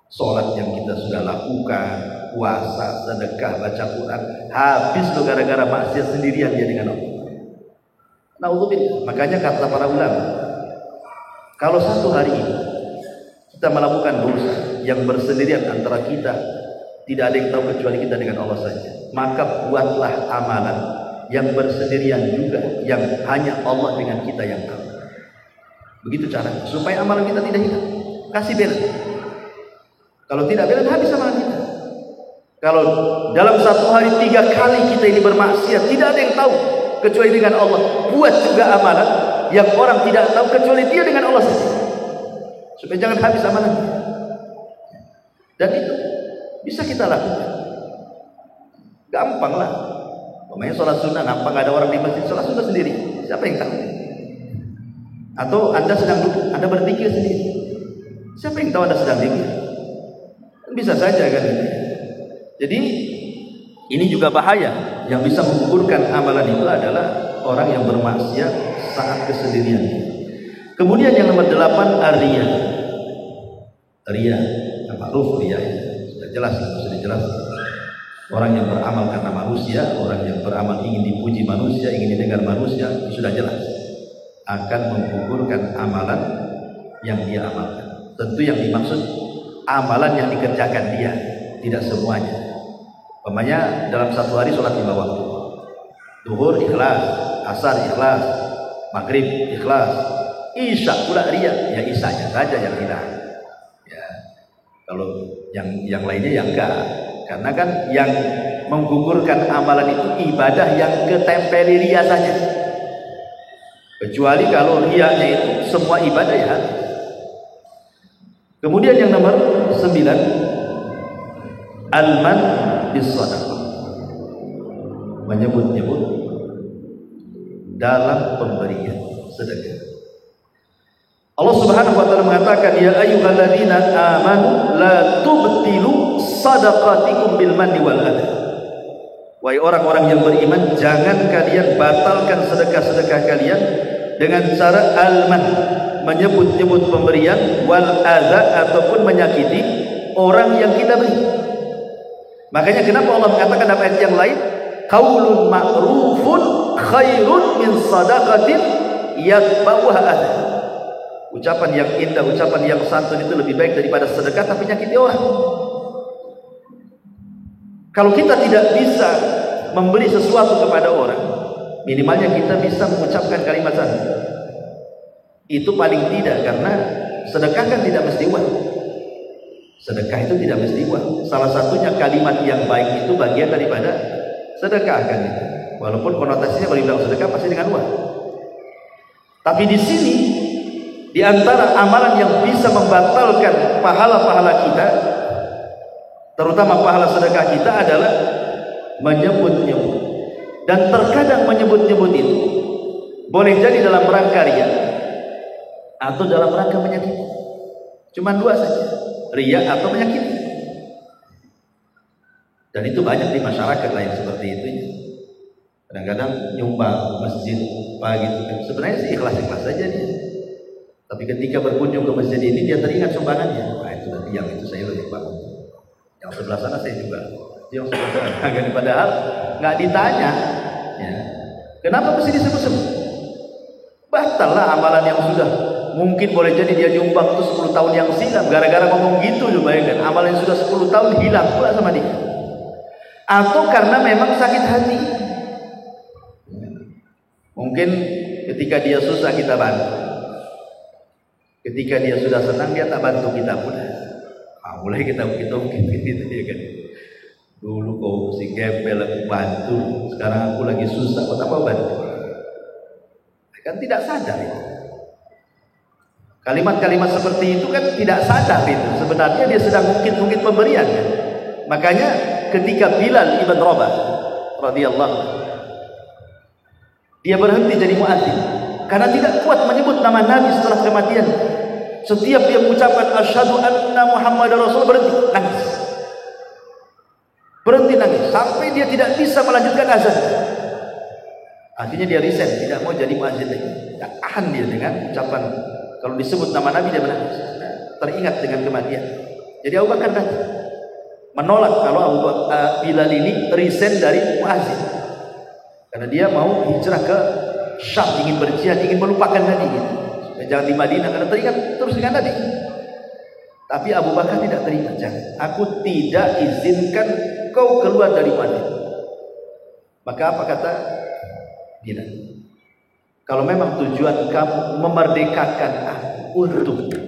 Sholat yang kita sudah lakukan, puasa, sedekah, baca Quran, habis loh gara-gara maksiat sendirian dia dengan Allah. Naudzubillah. Makanya kata para ulama, Kalau satu hari ini kita melakukan dosa yang bersendirian antara kita, tidak ada yang tahu kecuali kita dengan Allah saja, maka buatlah amalan yang bersendirian juga, yang hanya Allah dengan kita yang tahu. Begitu caranya, supaya amalan kita tidak hilang. Kasih balance. Kalau tidak balance, habis amalan kita. Kalau dalam satu hari 3 kali kita ini bermaksiat, tidak ada yang tahu kecuali dengan Allah, buat juga amalan yang orang tidak tahu kecuali dia dengan Allah saja, supaya jangan habis amalan. Dan itu bisa kita lakukan, gampang lah. Pokoknya sholat sunnah gampang, ada orang di masjid sholat sunnah sendiri, siapa yang tahu? Atau Anda sedang duduk, Anda berzikir sendiri, siapa yang tahu Anda sedang zikir? Bisa saja kan. Jadi ini juga bahaya. Yang bisa menggugurkan amalan itu adalah orang yang bermaksiat saat kesendirian. Kemudian yang nomor 8, ar-riya. Riya, ma'ruf riya. Sudah jelas, sudah jelas. Orang yang beramal karena manusia, orang yang beramal ingin dipuji manusia, ingin didengar manusia, itu sudah jelas akan menggugurkan amalan yang dia amalkan. Tentu yang dimaksud amalan yang dikerjakan dia, tidak semuanya. Umpamanya dalam satu hari sholat 5 waktu, duhur ikhlas, asar ikhlas, maghrib ikhlas, isya pula riya, ya isyanya saja yang hilang. Ya, kalau yang lainnya yang enggak, karena kan yang menggugurkan amalan itu ibadah yang ketempeli riya saja. Kecuali kalau riyanya itu semua ibadah ya. Kemudian yang nomor 9, al-man bis-shadaqah, menyebut-nyebut dalam pemberian sedekah. Allah Subhanahu wa taala mengatakan, ya ayyuhalladzina amanu la tubtilu shadaqatikum bil manni wal adha. Wahai orang-orang yang beriman, jangan kalian batalkan sedekah-sedekah kalian dengan cara al-man, menyebut-nyebut pemberian, wal adha, ataupun menyakiti orang yang kita beri. Makanya kenapa Allah mengatakan dalam ayat yang lain, qaulun ma'rufun khairun min sadaqatin yatba'uha adha. Ucapan yang indah, ucapan yang santun itu lebih baik daripada sedekah tapi nyakiti orang. Kalau kita tidak bisa memberi sesuatu kepada orang, minimalnya kita bisa mengucapkan kalimat santun. Itu paling tidak, karena sedekah kan tidak mesti uang. Sedekah itu tidak mesti uang. Salah satunya kalimat yang baik itu bagian daripada sedekah kan. Walaupun konotasinya kalau dibilang sedekah pasti dengan uang. Tapi di sini, di antara amalan yang bisa membatalkan pahala-pahala kita, terutama pahala sedekah kita, adalah menyebut-nyebut. Dan terkadang menyebut-nyebut itu boleh jadi dalam rangka riya atau dalam rangka menyakiti. Cuma 2 saja, riya atau menyakiti. Dan itu banyak di masyarakat lain seperti itu. Kadang-kadang nyumbang masjid gitu. Sebenarnya sih ikhlas-ikhlas saja dia. Tapi ketika berkunjung ke masjid ini, dia teringat sumbangannya. Nah itu nanti yang itu saya lebih bangun. Yang sebelah sana saya juga. Yang sebelah sana. Padahal nggak ditanya. Ya. Kenapa mesti disebut-sebut? Batal lah amalan yang sudah. Mungkin boleh jadi dia nyumbang itu 10 tahun yang silam. Gara-gara ngomong gitu, bayangkan. Amalan yang sudah 10 tahun hilang pula sama dia. Atau karena memang sakit hati. Mungkin ketika dia susah kita bantu. Ketika dia sudah senang, dia tak bantu kita pula. Mulai kita gitu ya kan. Dulu kau si gembel aku bantu, sekarang aku lagi susah, kau tak mau bantu. Kan tidak sadar itu. Kalimat-kalimat seperti itu kan tidak sadar itu. Sebenarnya dia sedang mungkin pemberian kan. Makanya ketika Bilal ibn Rabah radhiyallahu, dia berhenti jadi muadzin karena tidak kuat menyebut nama Nabi setelah kematian. Setiap dia mengucapkan asyhadu anna Muhammadar Rasul, berhenti nangis sampai dia tidak bisa melanjutkan azan. Akhirnya dia resign, tidak mau jadi muadzin lagi. Tak tahan dia dengan ucapan, kalau disebut nama Nabi dia menangis, teringat dengan kematian. Jadi Abu Bakar menolak kalau Bilal ini resign dari muadzin, karena dia mau hijrah ke Syam, ingin berjihad, ingin melupakan Nabi gitu. jangan di Madinah karena terikat terus dengan Nabi. Tapi Abu Bakar tidak terima. Jangan. Aku tidak izinkan kau keluar dari Madinah. Maka apa kata Bilal? Kalau memang tujuan kamu memerdekakan aku untukmu,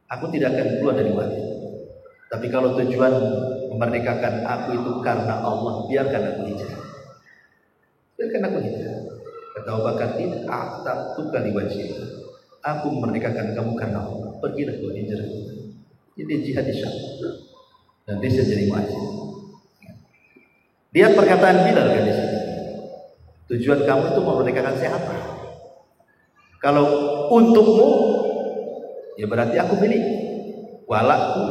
aku tidak akan keluar dari Madinah. Tapi kalau tujuan memerdekakan aku itu karena Allah, biarkan aku hijrah. Biarkan aku hijrah. Kata Abu Bakar, tidak, tak tukar di wajib. Aku memerdekakan kamu karena Allah. Pergilah kau hijrah. Jadi jihad di Syam. Dan dia jadi wajib. Lihat perkataan Bilal kan di sini. Tujuan kamu itu memerdekakan siapa? Kalau untukmu, ya berarti aku milik. Walakku,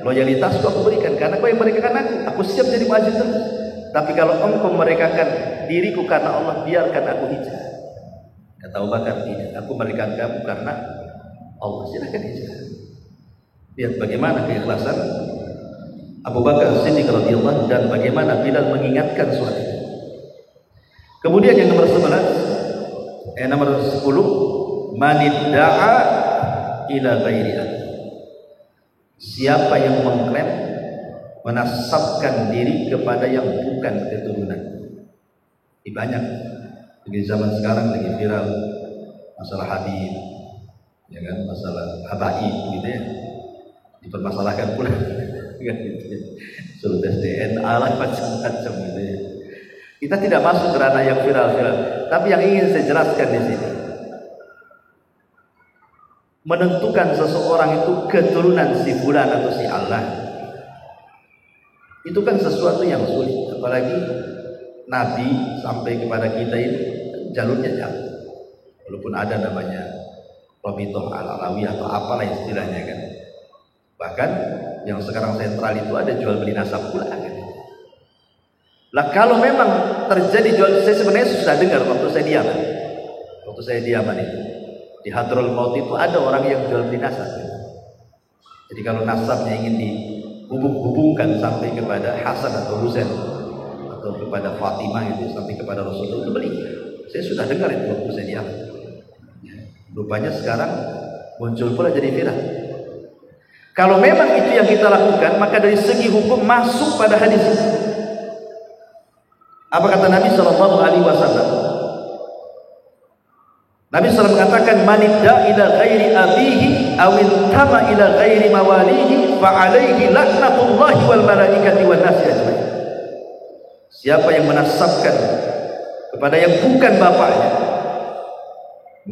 loyalitasku aku berikan karena kau yang memerdekakan aku. Aku siap jadi wajib terus. Tapi kalau engkau memerdekakan diriku karena Allah, biarkan aku hijrah. Kata Abu Bakar, tidak. Aku memerdekakan kamu karena Allah. Silakan hijrah. Lihat bagaimana keikhlasan Abu Bakar Siddiq radhiyallahu dan bagaimana Bilal mengingatkan soal itu. Kemudian yang nomor 11, nomor 10, manidda'a ila ghairi abi. Siapa yang mengklaim menasabkan diri kepada yang bukan keturunan. Ini banyak di zaman sekarang lagi viral masalah Habib, ya kan, masalah habaib gitu ya, dipermasalahkan pula. Suruh tes DNA lah macam-macam gitu ya. Kita tidak masuk ke ranah yang viral-viral, tapi yang ingin saya jelaskan di sini, menentukan seseorang itu keturunan si fulan atau si Allah, itu kan sesuatu yang sulit. Apalagi Nabi sampai kepada kita ini jalurnya jauh. Walaupun ada namanya Rabithah Al-Alawi atau apalah istilahnya kan. Bahkan yang sekarang sentral itu ada jual beli nasab pula kan. Lah kalau memang terjadi jual, saya sebenarnya sudah dengar waktu saya di Yaman. Waktu saya di Yaman itu di Hadrul Maut itu ada orang yang jual beli nasab. Jadi kalau nasabnya ingin dihubung-hubungkan sampai kepada Hasan atau Husain atau kepada Fatimah itu sampai kepada Rasulullah, itu beli. Saya sudah dengar itu waktu saya di Yaman. Rupanya sekarang muncul pula jadi viral. Kalau memang itu yang kita lakukan, maka dari segi hukum masuk pada hadis ini. Apa kata Nabi Sallallahu Alaihi Wasallam? Nabi SAW mengatakan, manidda ila ghairi abihi awil tama ila ghairi mawalihi fa'alaihi laknatullahi wal malaikati wan nasi ajmain. Siapa yang menasabkan kepada yang bukan bapaknya,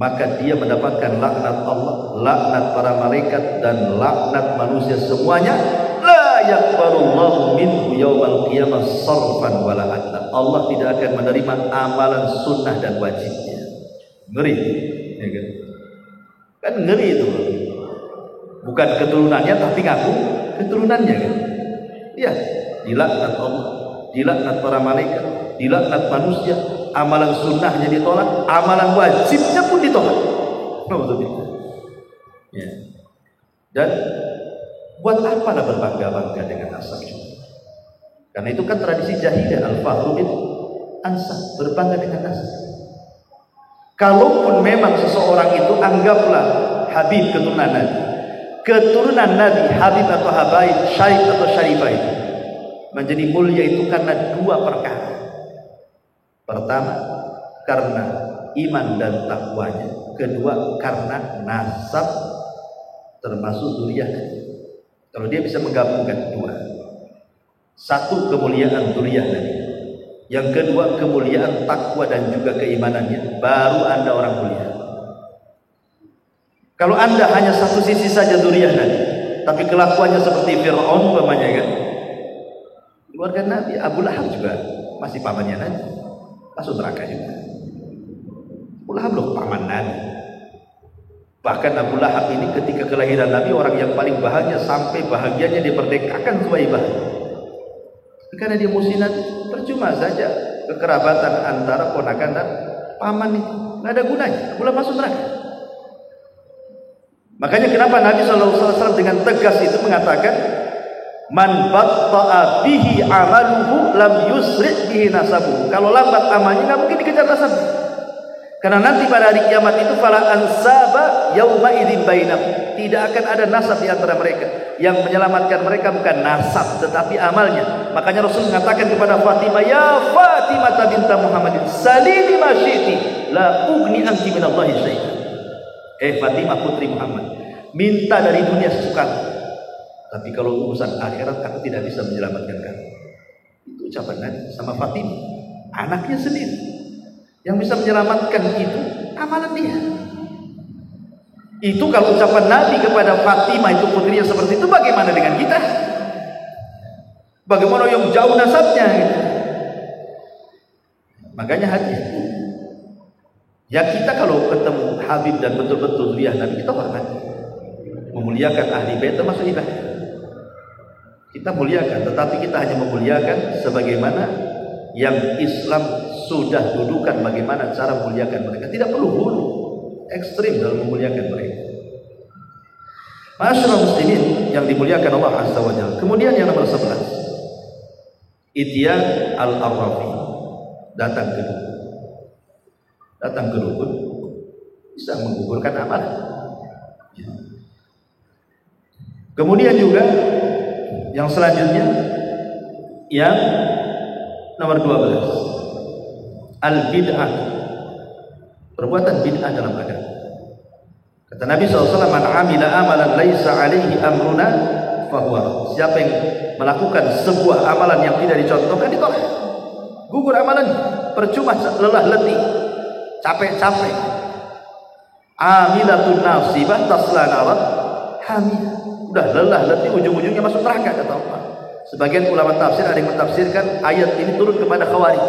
maka dia mendapatkan laknat Allah, laknat para malaikat, dan laknat manusia semuanya. La yaqbalullahu minhu yaumal qiyamah sarfan wala adla. Allah tidak akan menerima amalan sunnah dan wajibnya. Ngeri, ya kan? Kan ngeri itu. Bukan keturunannya tapi ngaku keturunannya kan. Iya, dilaknat Allah, dilaknat para malaikat, dilaknat manusia, amalan sunnahnya ditolak, amalan wajibnya pun ditolak. Ya. Dan buat apa lah berbangga-bangga dengan nasab? Karena itu kan tradisi jahiliyah, al-fakhru bil ansab, berbangga dengan nasab. Kalaupun memang seseorang itu, anggaplah Habib keturunan Nabi. Keturunan Nabi, Habib atau Habaib, Syarif atau Syarifah itu menjadi mulia itu karena dua perkara. Pertama, karena iman dan takwanya. Kedua, karena nasab termasuk zuriyahnya. Kalau dia bisa menggabungkan dua. Satu, kemuliaan zuriyah Nabi. Yang kedua, kemuliaan takwa dan juga keimanannya, baru Anda orang mulia. Kalau Anda hanya satu sisi saja zuriyah Nabi, tapi kelakuannya seperti Fir'aun umpamanya kan, keluarga Nabi, Abu Lahab juga masih pamannya Nabi, masuk neraka juga. Abu Lahab loh paman Nabi. Bahkan Abu Lahab ini ketika kelahiran Nabi orang yang paling bahagia, sampai bahagianya diperdekakan Suwaibah. Karena dia musuh Nabi, percuma saja kekerabatan antara ponakan dan paman itu, nggak ada gunanya. Abu Lahab masuk neraka. Makanya kenapa Nabi SAW dengan tegas itu mengatakan, man batta'a bihi amaluhu lam yusri' bihi nasabuhu. Kalau lambat amalnya nggak mungkin dikejar nasab. Karena nanti pada hari kiamat itu fala ansaba yauma idzin bainahum. Tidak akan ada nasab di antara mereka. Yang menyelamatkan mereka bukan nasab tetapi amalnya. Makanya Rasul mengatakan kepada Fatimah, "Ya Fatimah binta Muhammadin, salini ma syi'ti, la ugni anki minallahi syai'an." Fatimah putri Muhammad, minta dari dunia sesukamu. Tapi kalau urusan akhirat aku tidak bisa menyelamatkan kamu. Itu ucapan Nabi sama Fatimah, anaknya sendiri. Yang bisa menyelamatkan itu amalan dia. Itu kalau ucapan Nabi kepada Fatimah itu putrinya seperti itu, bagaimana dengan kita? Bagaimana yang jauh nasabnya gitu. Makanya hati-hati. Ya kita kalau ketemu Habib dan betul-betul lihat Nabi, kita hormati. Memuliakan ahli bait termasuk ibadah. Kita muliakan, tetapi kita hanya memuliakan sebagaimana yang Islam sudah dudukan bagaimana cara memuliakan mereka. Tidak perlu hulu ekstrim dalam memuliakan mereka. Ma'asyiral muslimin yang dimuliakan Allah Azza wa Jalla. Kemudian yang nomor 11, Ityan al-Arrafi, datang ke dukun. Datang ke dukun bisa menggugurkan amal. Kemudian juga yang selanjutnya yang nomor 12, al-bid'ah, perbuatan bid'ah dalam agama. Kata Nabi SAW, "Man amila amalan laisa alaihi amruna fahuwa." Siapa yang melakukan sebuah amalan yang tidak dicontohkan, ditolak. Gugur amalan, percuma, lelah letih, capek-capek. Amilatun nasibah tasla naran hamiyah. Udah lelah letih, ujung-ujungnya masuk neraka, kata Allah. Sebagian ulama tafsir ada yang mentafsirkan ayat ini turun kepada Khawarij.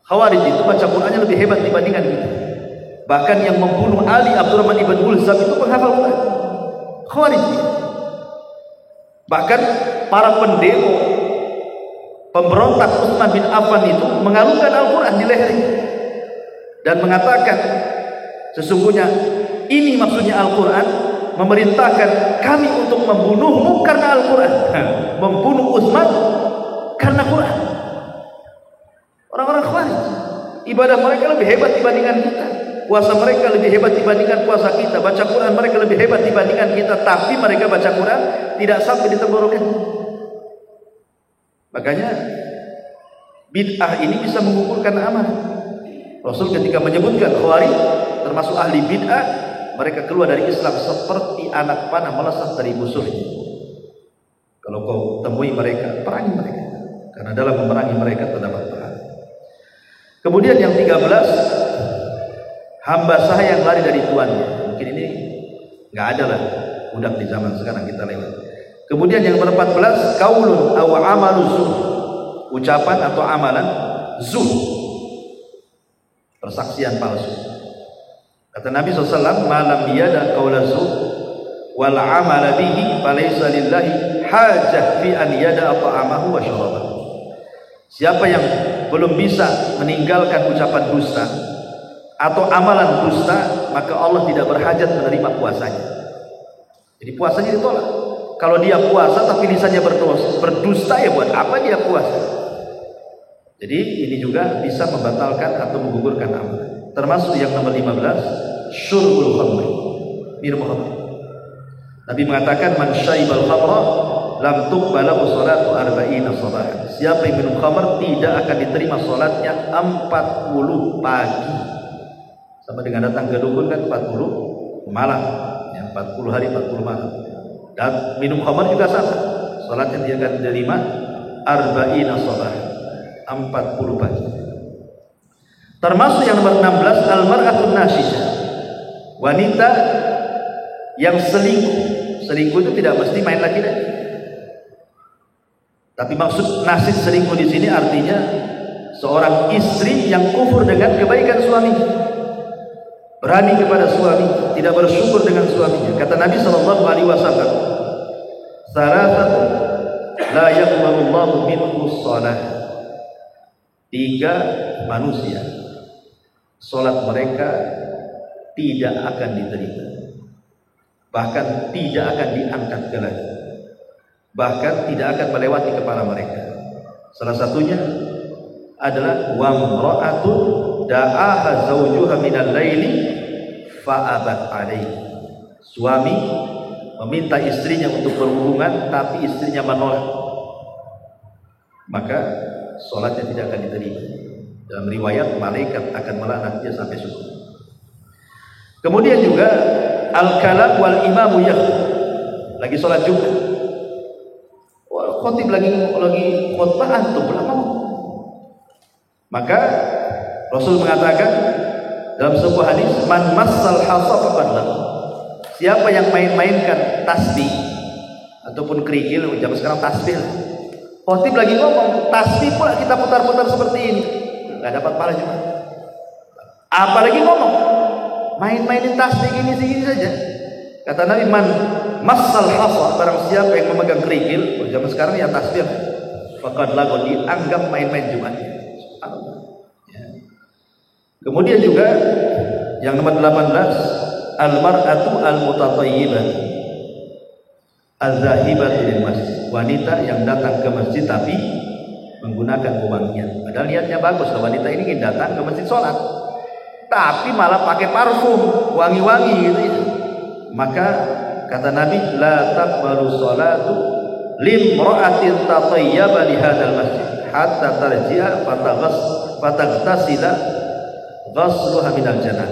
Khawarij itu baca Qur'annya lebih hebat dibandingkan kita. Bahkan yang membunuh Ali Abdurrahman ibn Mulzam itu penghafal Quran. Khawarij. Bahkan para pendemo pemberontak Utsman bin Affan itu mengalungkan Al-Quran di lehernya dan mengatakan sesungguhnya ini maksudnya Al-Quran memerintahkan kami untuk membunuhmu karena Al-Quran, membunuh Utsman karena Quran. Orang-orang Khawarij, ibadah mereka lebih hebat dibandingkan kita, puasa mereka lebih hebat dibandingkan puasa kita, baca Quran mereka lebih hebat dibandingkan kita, tapi mereka baca Quran tidak sampai di tenggorokan. Makanya bid'ah ini bisa mengukurkan amal. Rasul ketika menyebutkan Khawarij termasuk ahli bid'ah, mereka keluar dari Islam seperti anak panah melesat dari musuhnya. Kalau kau temui mereka, perangi mereka, karena dalam memerangi mereka terdapat pahala. Kemudian yang 13, hamba sahaya yang lari dari tuannya. Mungkin ini nggak ada lah, budak di zaman sekarang kita lewat. Kemudian yang ke-14, qaulun aw amalu zuh, ucapan atau amalan zuh, persaksian palsu. Kata Nabi SAW, malam yada qaula zuh wal amala bihi falaysa lillahi hajah fi an yada ta'amahu wa syarabahu. Siapa yang belum bisa meninggalkan ucapan dusta atau amalan dusta, maka Allah tidak berhajat menerima puasanya. Jadi puasanya ditolak. Kalau dia puasa tapi lisannya berdusta, ya buat apa dia puasa? Jadi ini juga bisa membatalkan atau menggugurkan amalan. Termasuk yang nomor 15, syurbul khamr, minum khamr. Nabi mengatakan, man syaribal khamra lam tuqbalahu salatu arba'ina sabahan. Siapa yang minum khamr tidak akan diterima salatnya 40 pagi. Sama dengan datang ke dukun kan 40 malam, ya, 40 hari 40 malam. Dan minum khamr juga sama, salatnya dia akan diterima arba'ina sabahan, 40 pagi. Termasuk yang nomor 16, al-mar'atun nasyisah, wanita yang selingkuh. Selingkuh itu tidak mesti main laki-laki. Tapi maksud nasis selingkuh di sini artinya seorang istri yang kufur dengan kebaikan suaminya, berani kepada suami, tidak bersyukur dengan suaminya. Kata Nabi SAW, salatatu la yaqbalullahu minhu shalah. 3 manusia salat mereka tidak akan diterima, bahkan tidak akan diangkat ke langit, bahkan tidak akan melewati kepala mereka. Salah satunya adalah wamra'atun da'aha zawjuha minal laili fa'abat alaihi. Suami meminta istrinya untuk berhubungan tapi istrinya menolak, maka sholatnya tidak akan diterima. Dalam riwayat malaikat akan melaknat dia sampai subuh. Kemudian juga al-kalam wal imamu lagi sholat juga, khotib lagi khutbah antum belum mau. Maka Rasul mengatakan dalam sebuah hadis, man massal hasa faqad lahu. Siapa yang main-mainkan tasbih ataupun kerikil, zaman sekarang tasbih. Khotib lagi ngomong, tasbih pula kita putar-putar seperti ini, nggak dapat pahala juga. Apalagi ngomong, main-mainin tasbih gini saja. Kata Nabi, man massal hasa, barang siapa yang memegang kerikil, zaman sekarang ya tasbih, faqad lahu, dianggap main-main juga. Kemudian juga yang nomor 18, al-mar'atu al-mutatayyibah az-zahibatu lil masjid. Wanita yang datang ke masjid tapi menggunakan wewangian. Padahal niatnya bagus, wanita ini ingin datang ke masjid sholat, tapi malah pakai parfum, wangi-wangi gitu ya. Maka kata Nabi, la taqbalu sholatu limra'atin tatayyaba li hadzal masjid hatta tarji'a fataghtasila ghasluha minal janah.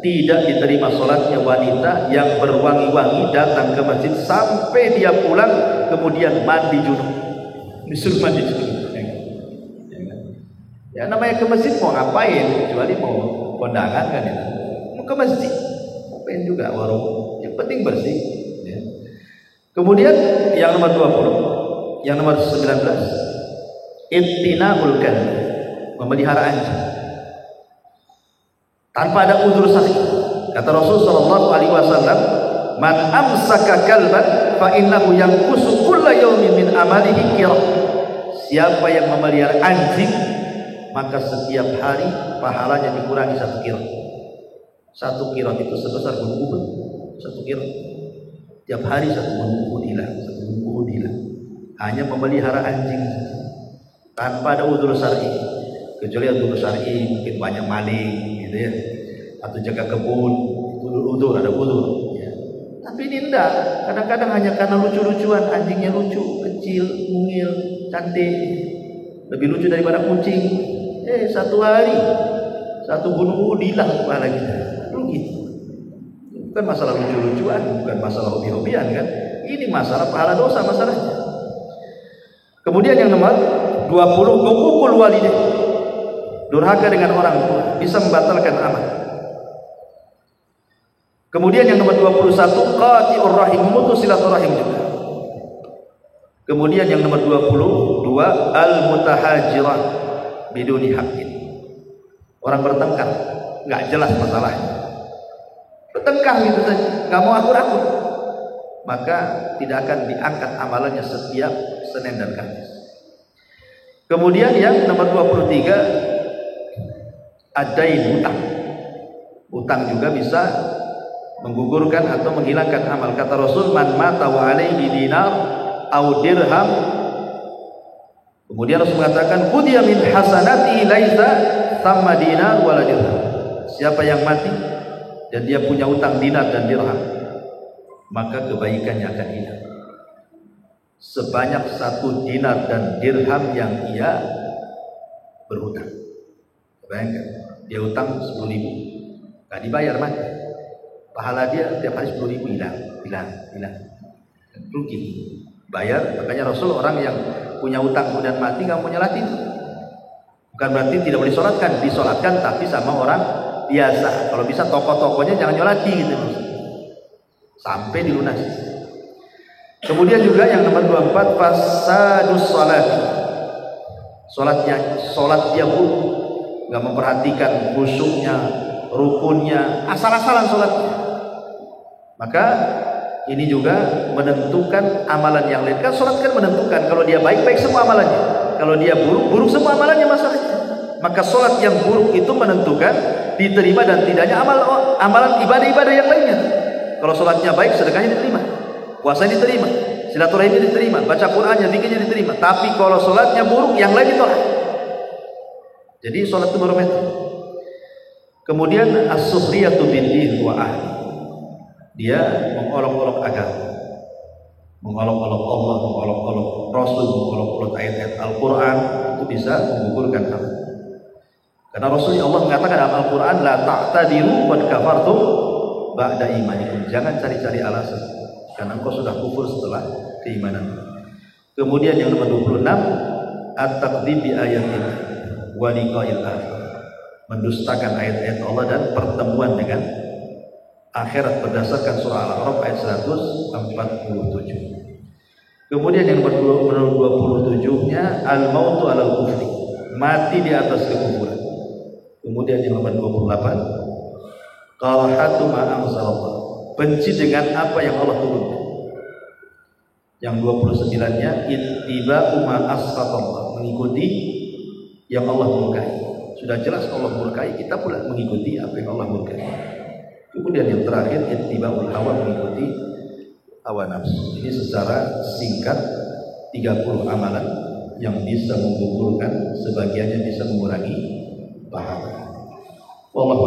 Tidak diterima sholatnya wanita yang berwangi-wangi datang ke masjid sampai dia pulang kemudian mandi junub, disuruh mandi junub. Ya namanya ke masjid mau ngapain kecuali mau kondangan kan ya. Mau ke masjid ngapain juga, warung yang penting bersih ya. Kemudian yang nomor 20, yang nomor 19, ittina'ul kalb, memelihara anjing tanpa ada uzur sahih. Kata Rasul sallallahu alaihi wasallam, man amsaka kalban fa innahu yanqusu kulla yawmin min amalihi qira. Siapa yang memelihara anjing, maka setiap hari pahalanya dikurangi 1 qira. 1 qira itu sebesar gunung Uhud. 1 qira. Tiap hari 1 gunung Uhud hilang, 1 gunung Uhud hilang. Hanya memelihara anjing tanpa ada uzur syar'i. Kecuali uzur syar'i, mungkin banyak maling gitu ya, atau jaga kebun, udur, ada udur ya. Tapi ini enggak, kadang-kadang hanya karena lucu-lucuan, anjingnya lucu, kecil, mungil, cantik, lebih lucu daripada kucing. 1 hari 1 gunung hilang kepala kita. Gitu. Bukan masalah lucu-lucuan, bukan masalah hobi-hobian kan. Ini masalah pahala dosa masalahnya. Kemudian yang nomor 20, hukukul walidain. Durhaka dengan orang tua bisa membatalkan amal. Kemudian yang nomor 21, qati'ur rahim, memutus silaturahim juga. Kemudian yang nomor 22, al-mutahajirah biduni haqqin. Orang bertengkar, enggak jelas masalahnya. Bertengkar gitu saja, enggak mau akur-akur. Maka tidak akan diangkat amalannya setiap Senin dan Kamis. Kemudian yang nomor 23, adain, hutang. Hutang juga bisa menggugurkan atau menghilangkan amal. Kata Rasul, man mata wa alaihi dinar au dirham. Kemudian Rasul mengatakan, qudiya min hasanati laisa thamma dinar wala dirham. Siapa yang mati dan dia punya hutang dinar dan dirham, maka kebaikannya akan hilang sebanyak 1 dinar dan dirham yang ia berhutang. Bayangkan, dia hutang 10.000, nggak dibayar, mati. Pahala dia tiap hari 10.000 hilang, rugi. Bayar. Makanya Rasul, orang yang punya hutang kemudian mati nggak mau nyolatin, bukan berarti tidak boleh disolatkan, disolatkan tapi sama orang biasa. Kalau bisa tokoh-tokohnya jangan nyolati gitu, sampai dilunasi. Kemudian juga yang nomor 24, fasadus salat. Solat dia buruk, nggak memperhatikan khusyuknya, rukunnya, asal-asalan sholatnya. Maka ini juga menentukan amalan yang lain. Kan sholat kan menentukan, kalau dia baik-baik semua amalannya, kalau dia buruk-buruk semua amalannya masalahnya. Maka sholat yang buruk itu menentukan diterima dan tidaknya amalan ibadah-ibadah yang lainnya. Kalau sholatnya baik, sedekahnya diterima, puasanya diterima, silaturahimnya diterima, baca Qur'annya, zikirnya diterima. Tapi kalau sholatnya buruk, yang lain ditolak. Jadi sholat itu barometer. Kemudian as-sukhriyatu bid-din wa ahli. Dia mengolok-olok agama, mengolok-olok Allah, mengolok-olok Rasul, mengolok-olok ayat-ayat Al-Quran, itu bisa menggugurkan hal. Karena Rasulnya Allah mengatakan dalam Al-Quran, la ta'tadiru qad kafartum ba'da imanikum. Jangan cari-cari alasan, karena engkau sudah kufur setelah keimanan. Kemudian yang nomor 26, at-takdzib bi ayatillah wa liqa'il akhir. Mendustakan ayat-ayat Allah dan pertemuan dengan akhirat berdasarkan surah Al-A'raf ayat 147. Kemudian yang nomor 27-nya al-mautu alal kufri, mati di atas kekufuran. Kemudian yang nomor 28, qarahatu ma anzalallah, benci dengan apa yang Allah turunkan. Yang 29-nya ittiba'u ma asqatallah, mengikuti yang Allah murkai. Sudah jelas Allah murkai, kita pula mengikuti apa yang Allah murkai. Kemudian yang terakhir ittiba'ul hawa, mengikuti hawa nafsu. Ini secara singkat 30 amalan yang bisa menggugurkan, sebagiannya bisa mengurangi pahala. Wallahu